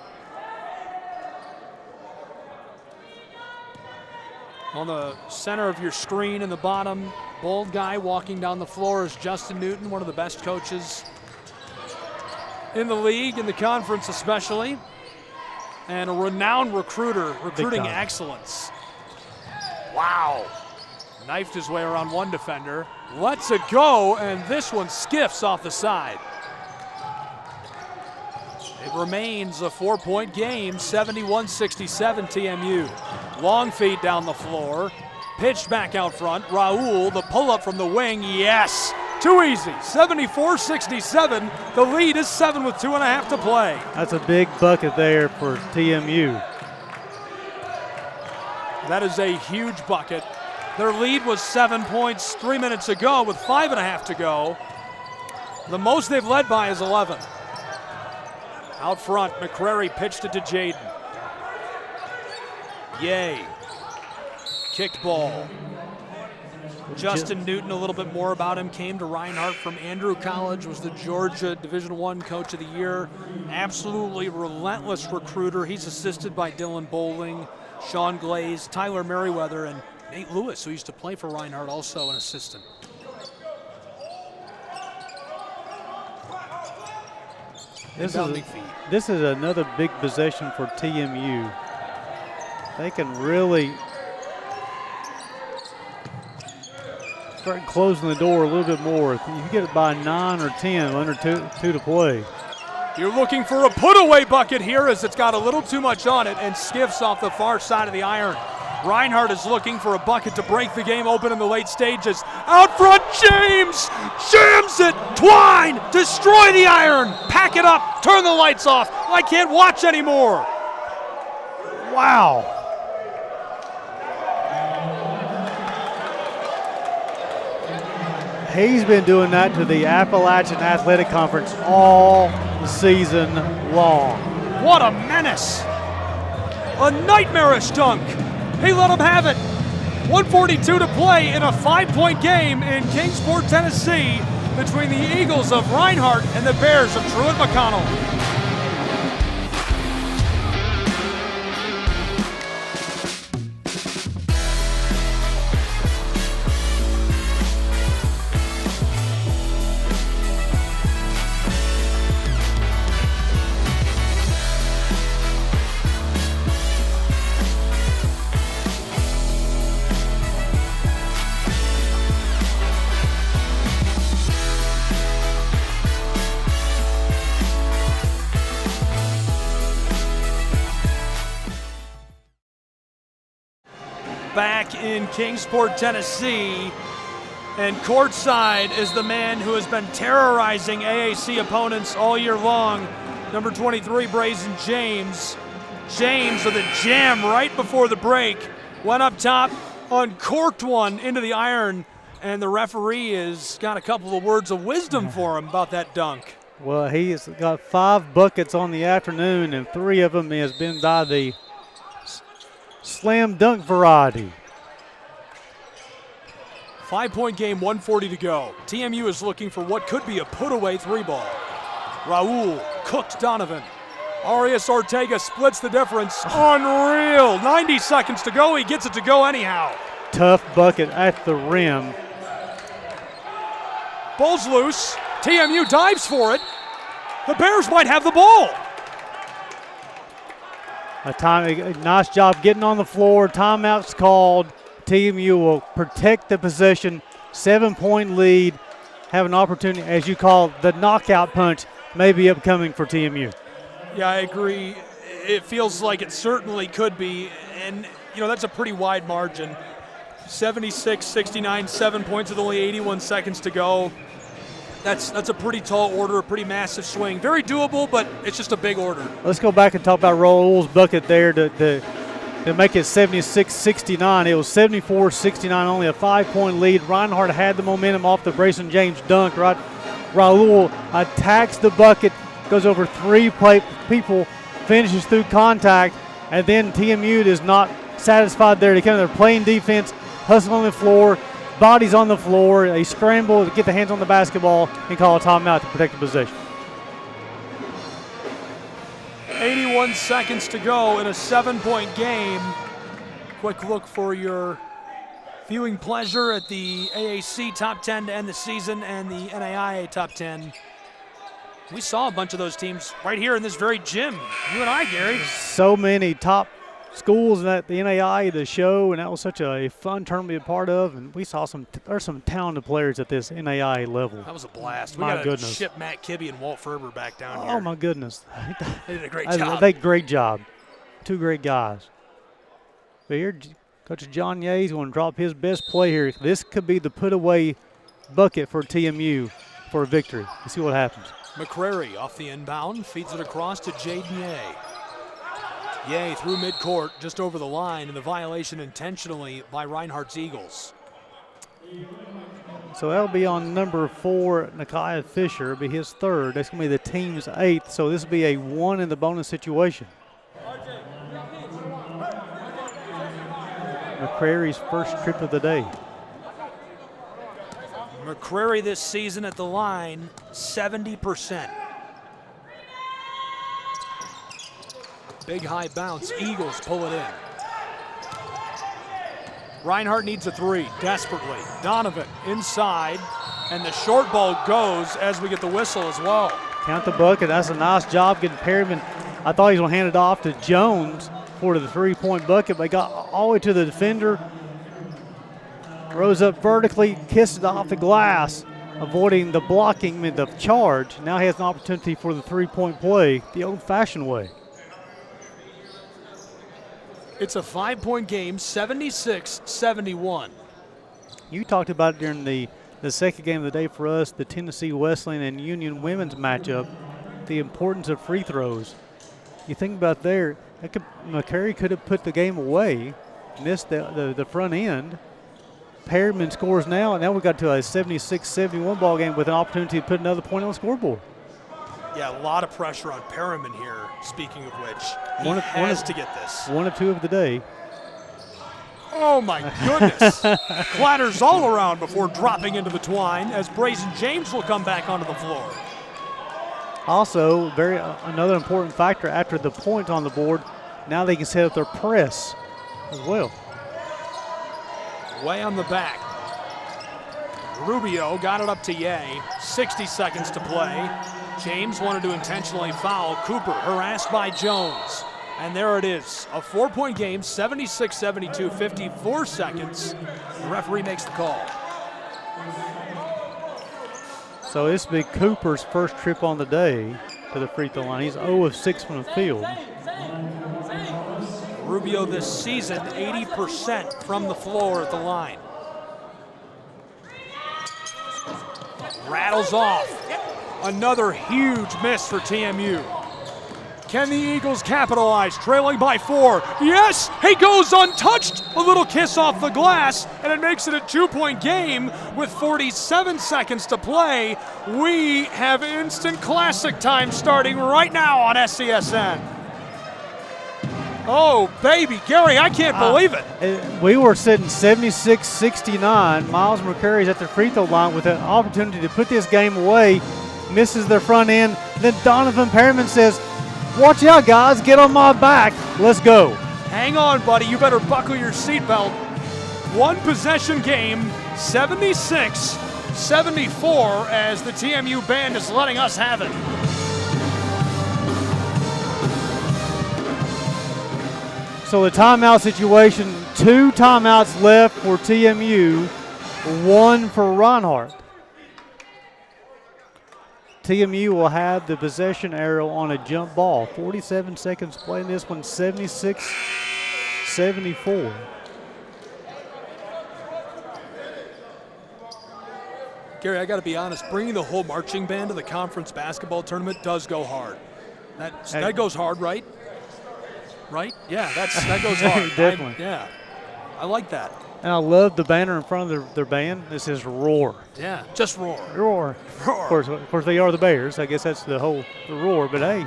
On the center of your screen in the bottom, bald guy walking down the floor is Justin Newton, one of the best coaches in the league, in the conference especially, and a renowned recruiter, recruiting excellence. Wow. Knifed his way around one defender, lets it go, and this one skiffs off the side. It remains a 4-point game, 71-67 TMU. Long feed down the floor, pitched back out front. Raul, the pull-up from the wing, yes! Too easy, 74-67. The lead is 7 with 2.5 to play. That's a big bucket there for TMU. That is a huge bucket. Their lead was 7 points 3 minutes ago with 5.5 to go. The most they've led by is 11. Out front, McCrary pitched it to Jaden. Yay. Kicked ball. Justin Newton, a little bit more about him, came to Reinhardt from Andrew College, was the Georgia Division I Coach of the Year. Absolutely relentless recruiter. He's assisted by Dylan Bowling, Sean Glaze, Tyler Merriweather, and Nate Lewis, who used to play for Reinhardt, also an assistant. This is another big possession for TMU. They can really start closing the door a little bit more. If you get it by 9 or 10, under two to play. You're looking for a put-away bucket here as it's got a little too much on it and skiffs off the far side of the iron. Reinhardt is looking for a bucket to break the game open in the late stages. Out front, James jams it. Twine, destroy the iron. Pack it up, turn the lights off. I can't watch anymore. Wow. He's been doing that to the Appalachian Athletic Conference all season long. What a menace. A nightmarish dunk. He let him have it. 1:42 to play in a 5-point game in Kingsport, Tennessee, between the Eagles of Reinhardt and the Bears of Truett McConnell. Back in Kingsport, Tennessee, and courtside is the man who has been terrorizing AAC opponents all year long, number 23, Brazen James. James with a jam right before the break, went up top, uncorked one into the iron, and the referee has got a couple of words of wisdom for him about that dunk. Well, he has got 5 buckets on the afternoon, and 3 of them has been by the slam dunk variety. 5-point game, 1:40 to go. TMU is looking for what could be a put-away 3-ball. Raul cooked Donovan. Arias Ortega splits the difference. Unreal. 90 seconds to go. He gets it to go anyhow. Tough bucket at the rim. Ball's loose. TMU dives for it. The Bears might have the ball. A nice job getting on the floor. Timeout's called. TMU will protect the possession. 7-point lead. Have an opportunity, as you call the knockout punch, may be upcoming for TMU. Yeah, I agree. It feels like it certainly could be. And, that's a pretty wide margin. 76-69, 7 points with only 81 seconds to go. That's a pretty tall order, a pretty massive swing. Very doable, but it's just a big order. Let's go back and talk about Raul's bucket there to make it 76-69. It was 74-69, only a 5-point lead. Reinhardt had the momentum off the Brayson James dunk, right? Raul attacks the bucket, goes over 3 people, finishes through contact, and then TMU is not satisfied there. They're playing defense, hustle on the floor, bodies on the floor. They scramble to get the hands on the basketball and call a timeout to protect the possession. 81 seconds to go in a 7-point game. Quick look for your viewing pleasure at the AAC Top 10 to end the season and the NAIA Top 10. We saw a bunch of those teams right here in this very gym. You and I, Gary. So many top schools at the NAIA, the show, and that was such a fun tournament to be a part of. And we saw there's some talented players at this NAIA level. That was a blast. My we goodness. got to ship Matt Kibbe and Walt Ferber back down here. Oh, my goodness. They did a great job. They did a great job. 2 great guys. But here, Coach John Ye's going to drop his best play here. This could be the put-away bucket for TMU for a victory. Let's see what happens. McCrary off the inbound, feeds it across to Jaden Ye. Ye through midcourt, just over the line, and the violation intentionally by Reinhardt's Eagles. So that'll be on number 4, Nakiah Fisher. It'll be his 3rd. That's going to be the team's 8th, so this will be a 1 in the bonus situation. McCrary's first trip of the day. McCrary this season at the line, 70%. Big high bounce, Eagles pull it in. Reinhardt needs a 3, desperately. Donovan inside, and the short ball goes as we get the whistle as well. Count the bucket, that's a nice job getting Perryman. I thought he was going to hand it off to Jones for the 3-point bucket, but he got all the way to the defender. Rose up vertically, kissed it off the glass, avoiding the blocking, the charge. Now he has an opportunity for the 3-point play the old-fashioned way. It's a 5-point game, 76-71. You talked about it during the second game of the day for us, the Tennessee Wesleyan and Union women's matchup, the importance of free throws. You think about there, McCrary could have put the game away, missed the front end. Perryman scores now, and now we got to a 76-71 ball game with an opportunity to put another point on the scoreboard. Yeah, a lot of pressure on Perryman here, speaking of which. He has to get this. 1 of 2 of the day. Oh, my goodness. Clatters all around before dropping into the twine as Brayson James will come back onto the floor. Also, another important factor after the point on the board, now they can set up their press as well. Way on the back. Rubio got it up to Ye. 60 seconds to play. James wanted to intentionally foul Cooper, harassed by Jones. And there it is, a 4-point game, 76-72, 54 seconds. The referee makes the call. So this will be Cooper's first trip on the day to the free throw line. He's 0 of 6 from the field. Rubio this season, 80% from the floor at the line. Rattles off. Another huge miss for TMU. Can the Eagles capitalize? Trailing by 4. Yes, he goes untouched. A little kiss off the glass, and it makes it a 2-point game with 47 seconds to play. We have instant classic time starting right now on SCSN. Oh, baby, Gary, I can't believe it. We were sitting 76-69. Miles McCurry's at the free throw line with an opportunity to put this game away. Misses the front end. Then Donovan Perryman says, watch out, guys. Get on my back. Let's go. Hang on, buddy. You better buckle your seatbelt. One possession game, 76-74, as the TMU band is letting us have it. So the timeout situation, 2 timeouts left for TMU, 1 for Reinhardt. TMU will have the possession arrow on a jump ball. 47 seconds playing this one, 76-74. Gary, I got to be honest, bringing the whole marching band to the conference basketball tournament does go hard. That goes hard, right? Right? Yeah, that goes hard. Definitely. I like that. And I love the banner in front of their band. This says Roar. Yeah, just roar. Roar. Roar. Of course, they are the Bears. I guess that's the roar. But hey,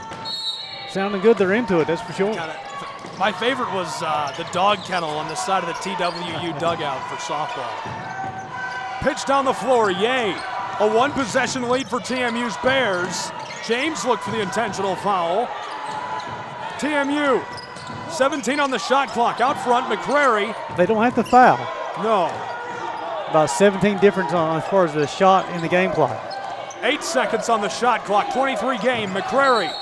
sounding good. They're into it. That's for sure. My favorite was the dog kennel on the side of the TWU dugout for softball. Pitch down the floor. Yay! A 1-possession lead for TMU's Bears. James looked for the intentional foul. TMU. 17 on the shot clock. Out front, McCrary. They don't have to foul. No. About 17 difference as far as the shot in the game clock. 8 seconds on the shot clock. 23 game. McCrary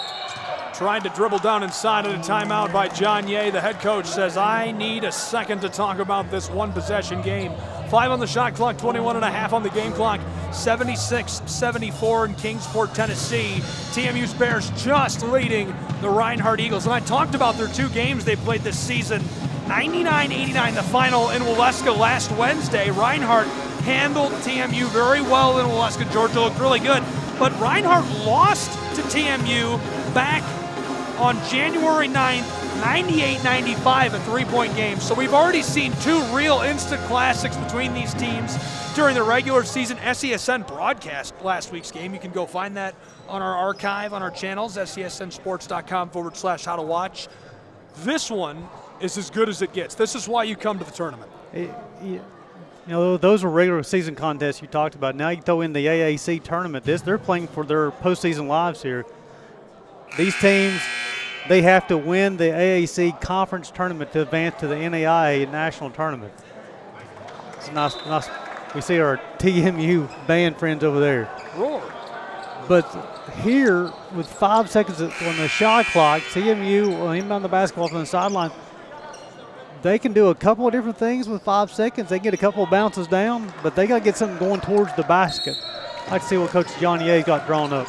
trying to dribble down inside of the timeout by John Ye. The head coach says, I need a second to talk about this 1-possession game. 5 on the shot clock, 21.5 on the game clock, 76-74 in Kingsport, Tennessee. TMU's Bears just leading the Reinhardt Eagles. And I talked about their 2 games they played this season. 99-89 the final in Waleska last Wednesday. Reinhardt handled TMU very well in Waleska. Georgia looked really good. But Reinhardt lost to TMU back on January 9th, 98-95, a 3-point game. So we've already seen 2 real instant classics between these teams during the regular season. SESN broadcast last week's game. You can go find that on our archive on our channels, SESNsports.com/how to watch. This one is as good as it gets. This is why you come to the tournament. You know, those are regular season contests you talked about. Now you throw in the AAC tournament. They're playing for their postseason lives here. These teams, they have to win the AAC conference tournament to advance to the NAIA national tournament. It's nice. We see our TMU band friends over there. Roar. But here, with 5 seconds on the shot clock, TMU, inbound the basketball from the sideline, they can do a couple of different things with 5 seconds. They can get a couple of bounces down, but they got to get something going towards the basket. I'd like to see what Coach John Ye got drawn up.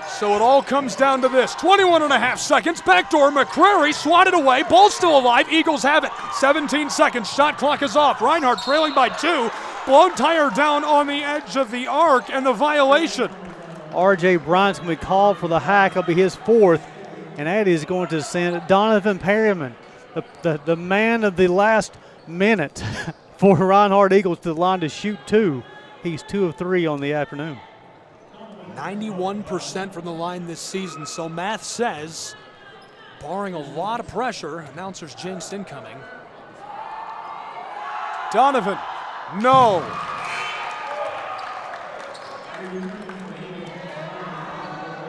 So it all comes down to this. 21.5 seconds. Backdoor. McCrary swatted away. Ball still alive. Eagles have it. 17 seconds. Shot clock is off. Reinhardt trailing by 2. Blown tire down on the edge of the arc, and the violation. R.J. Bryant's going to be called for the hack. It'll be his 4th, and that is going to send Donovan Perryman, the man of the last minute for Reinhardt Eagles, to the line to shoot 2. He's 2 of 3 on the afternoon. 91% from the line this season, so math says, barring a lot of pressure, announcers jinxed incoming. Donovan, no.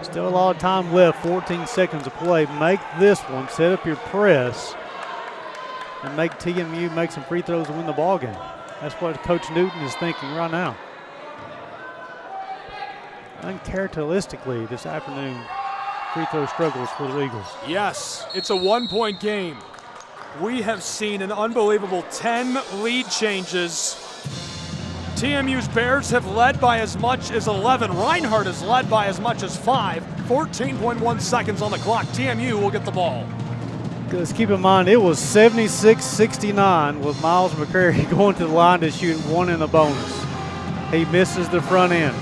Still a lot of time left, 14 seconds to play. Make this one, set up your press, and make TMU make some free throws to win the ball game. That's what Coach Newton is thinking right now. Uncharacteristically this afternoon, free throw struggles for the Eagles. Yes, it's a 1-point game. We have seen an unbelievable 10 lead changes. TMU's Bears have led by as much as 11. Reinhardt has led by as much as 5. 14.1 seconds on the clock. TMU will get the ball. Let's keep in mind, it was 76-69 with Miles McCrary going to the line to shoot 1 in the bonus. He misses the front end.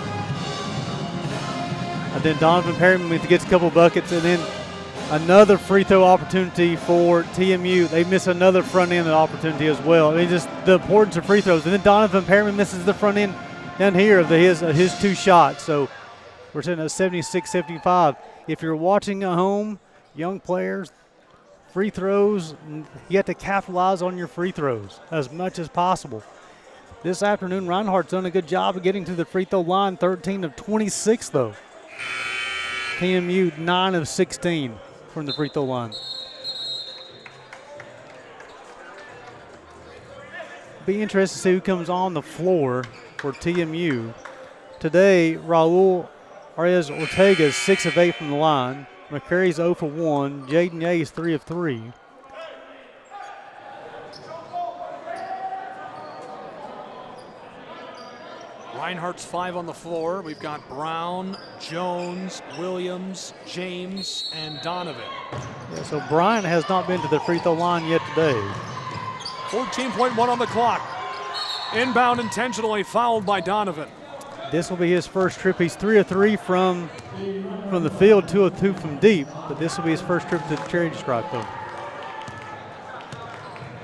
And then Donovan Perryman gets a couple buckets, and then another free throw opportunity for TMU. They miss another front end opportunity as well. I mean, just the importance of free throws. And then Donovan Perryman misses the front end down here of his 2 shots. So we're sitting at 76-75. If you're watching at home, young players, free throws. You have to capitalize on your free throws as much as possible. This afternoon, Reinhardt's done a good job of getting to the free throw line, 13 of 26, though. TMU, 9 of 16 from the free throw line. Be interested to see who comes on the floor for TMU. Today, Raul Arias Ortega is 6 of 8 from the line. McCrary's 0 for 1. Jaden Ye is 3 of 3. Reinhardt's 5 on the floor. We've got Brown, Jones, Williams, James, and Donovan. Yeah, so Bryant has not been to the free throw line yet today. 14.1 on the clock. Inbound intentionally fouled by Donovan. This will be his first trip. He's 3 of 3 from the field, 2 of 2 from deep, but this will be his first trip to the charity stripe, though.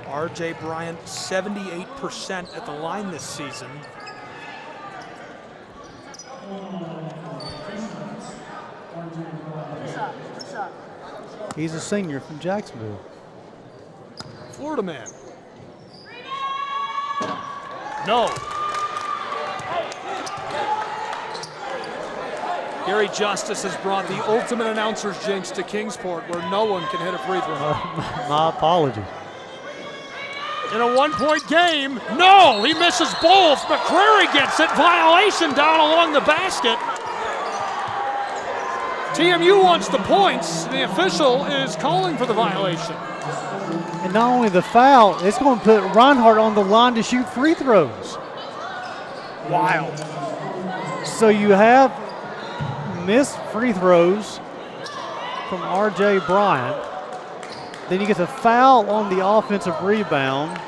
R.J. Bryant, 78% at the line this season. He's a senior from Jacksonville. Florida man. No. Gary Justice has brought the ultimate announcer's jinx to Kingsport, where no one can hit a free throw. My apologies. In a one-point game, no, he misses both. McCrary gets it. Violation down along the basket. TMU wants the points. The official is calling for the violation. And not only the foul, it's going to put Reinhardt on the line to shoot free throws. Wild. So you have missed free throws from R.J. Bryant. Then you get the foul on the offensive rebound.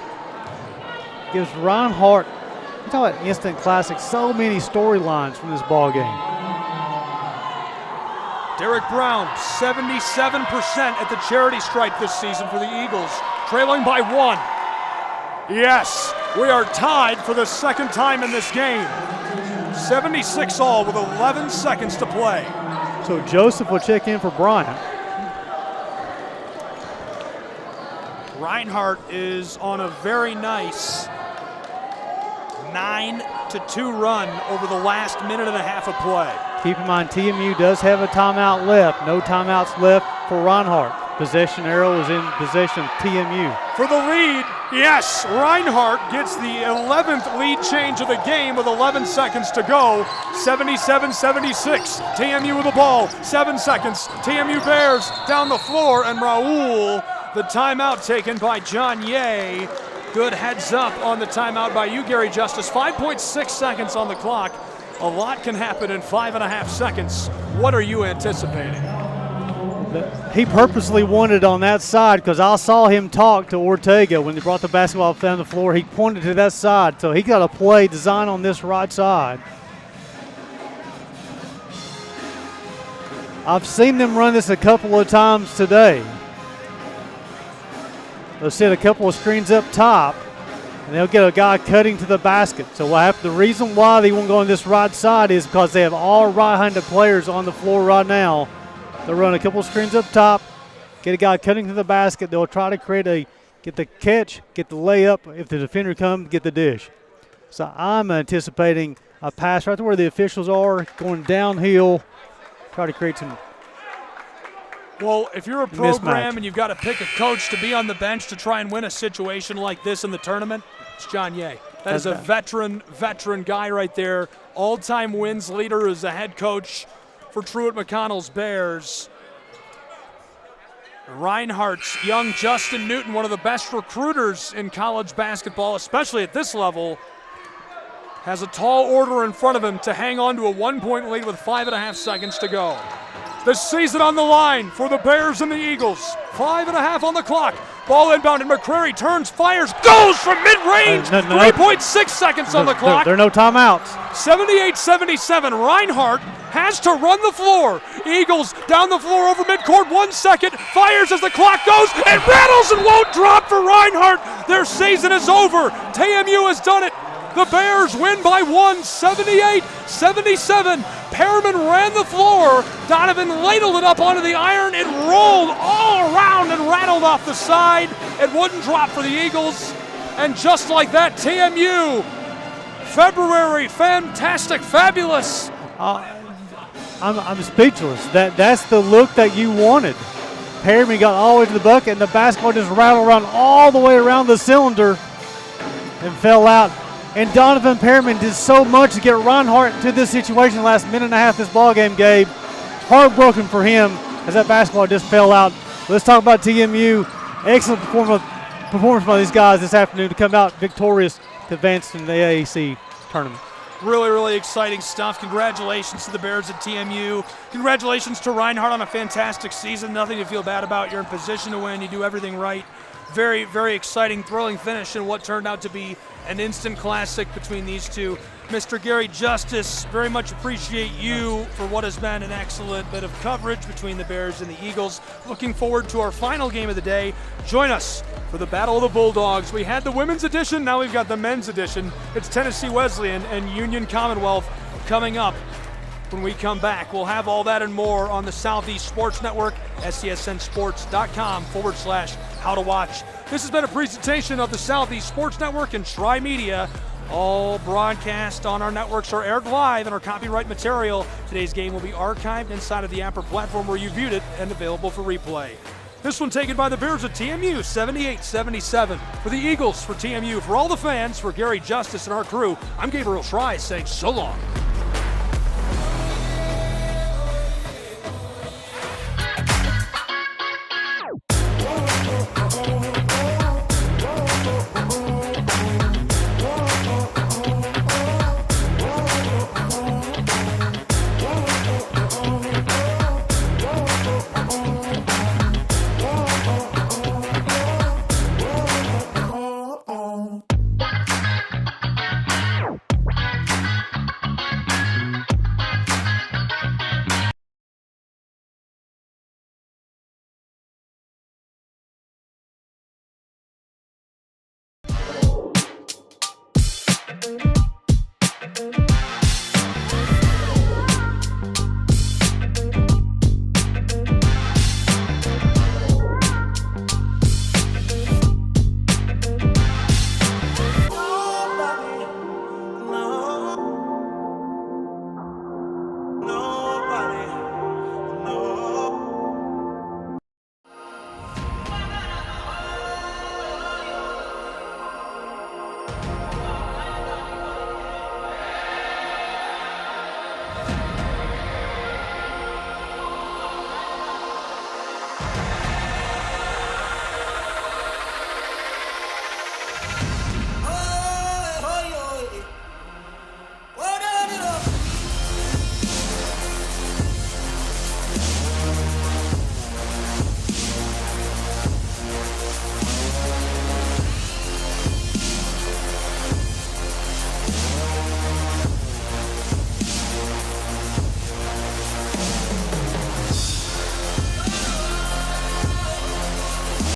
Gives Reinhardt, you talk about instant classic, so many storylines from this ball game. Derek Brown, 77% at the charity stripe this season for the Eagles, trailing by 1. Yes, we are tied for the second time in this game. 76 all with 11 seconds to play. So Joseph will check in for Bryant. Reinhardt is on a very nice 9-2 run over the last minute and a half of play. Keep in mind, TMU does have a timeout left. No timeouts left for Reinhardt. Possession arrow is in possession of TMU. For the lead, yes, Reinhardt gets the 11th lead change of the game with 11 seconds to go. 77-76. TMU with the ball. 7 seconds. TMU Bears down the floor, and Raul, the timeout taken by John Ye. Good heads up on the timeout by you, Gary Justice. 5.6 seconds on the clock. A lot can happen in 5.5 seconds. What are you anticipating? He purposely wanted on that side because I saw him talk to Ortega when he brought the basketball down the floor. He pointed to that side, so he got a play designed on this right side. I've seen them run this a couple of times today. They'll set a couple of screens up top, and they'll get a guy cutting to the basket. So the reason why they won't go on this right side is because they have all right-handed players on the floor right now. They'll run a couple of screens up top, get a guy cutting to the basket. They'll try to get the catch, get the layup. If the defender comes, get the dish. So I'm anticipating a pass right to where the officials are, going downhill, try to create some. Well, if you're a program mismatch. and you've got to pick a coach to be on the bench to try and win a situation like this in the tournament, it's John Ye. That is a veteran guy right there. All-time wins leader as a head coach for Truett McConnell's Bears. Reinhardt's young Justin Newton, one of the best recruiters in college basketball, especially at this level, has a tall order in front of him to hang on to a 1-point lead with 5.5 seconds to go. The season on the line for the Bears and the Eagles. 5.5 on the clock. Ball inbound, and McCrary turns, fires, goes from mid-range. 3.6 seconds on the clock. There are no timeouts. 78-77. Reinhardt has to run the floor. Eagles down the floor over midcourt. 1 second. Fires as the clock goes. It rattles and won't drop for Reinhardt. Their season is over. TMU has done it. The Bears win by 1, 78-77. Perriman ran the floor. Donovan ladled it up onto the iron. It rolled all around and rattled off the side. It wouldn't drop for the Eagles. And just like that, TMU, February, fantastic, fabulous. I'm speechless. That's the look that you wanted. Perriman got all the way to the bucket, and the basketball just rattled around all the way around the cylinder and fell out. And Donovan Perriman did so much to get Reinhardt to this situation the last minute and a half this ball game, Gabe. Heartbroken for him as that basketball just fell out. Let's talk about TMU. Excellent performance by these guys this afternoon to come out victorious to advance in the AAC tournament. Really, really exciting stuff. Congratulations to the Bears at TMU. Congratulations to Reinhardt on a fantastic season. Nothing to feel bad about. You're in position to win. You do everything right. Very, very exciting, thrilling finish in what turned out to be an instant classic between these two. Mr. Gary Justice, very much appreciate you for what has been an excellent bit of coverage between the Bears and the Eagles. Looking forward to our final game of the day. Join us for the Battle of the Bulldogs. We had the women's edition, now we've got the men's edition. It's Tennessee Wesleyan and Union Commonwealth coming up. When we come back, we'll have all that and more on the Southeast Sports Network, SCSNsports.com/how to watch. This has been a presentation of the Southeast Sports Network and Tri-Media. All broadcasts on our networks are aired live and our copyright material. Today's game will be archived inside of the Apper platform where you viewed it and available for replay. This one taken by the Bears at TMU, 78-77. For the Eagles, for TMU, for all the fans, for Gary Justice and our crew, I'm Gabriel Schreier saying so long.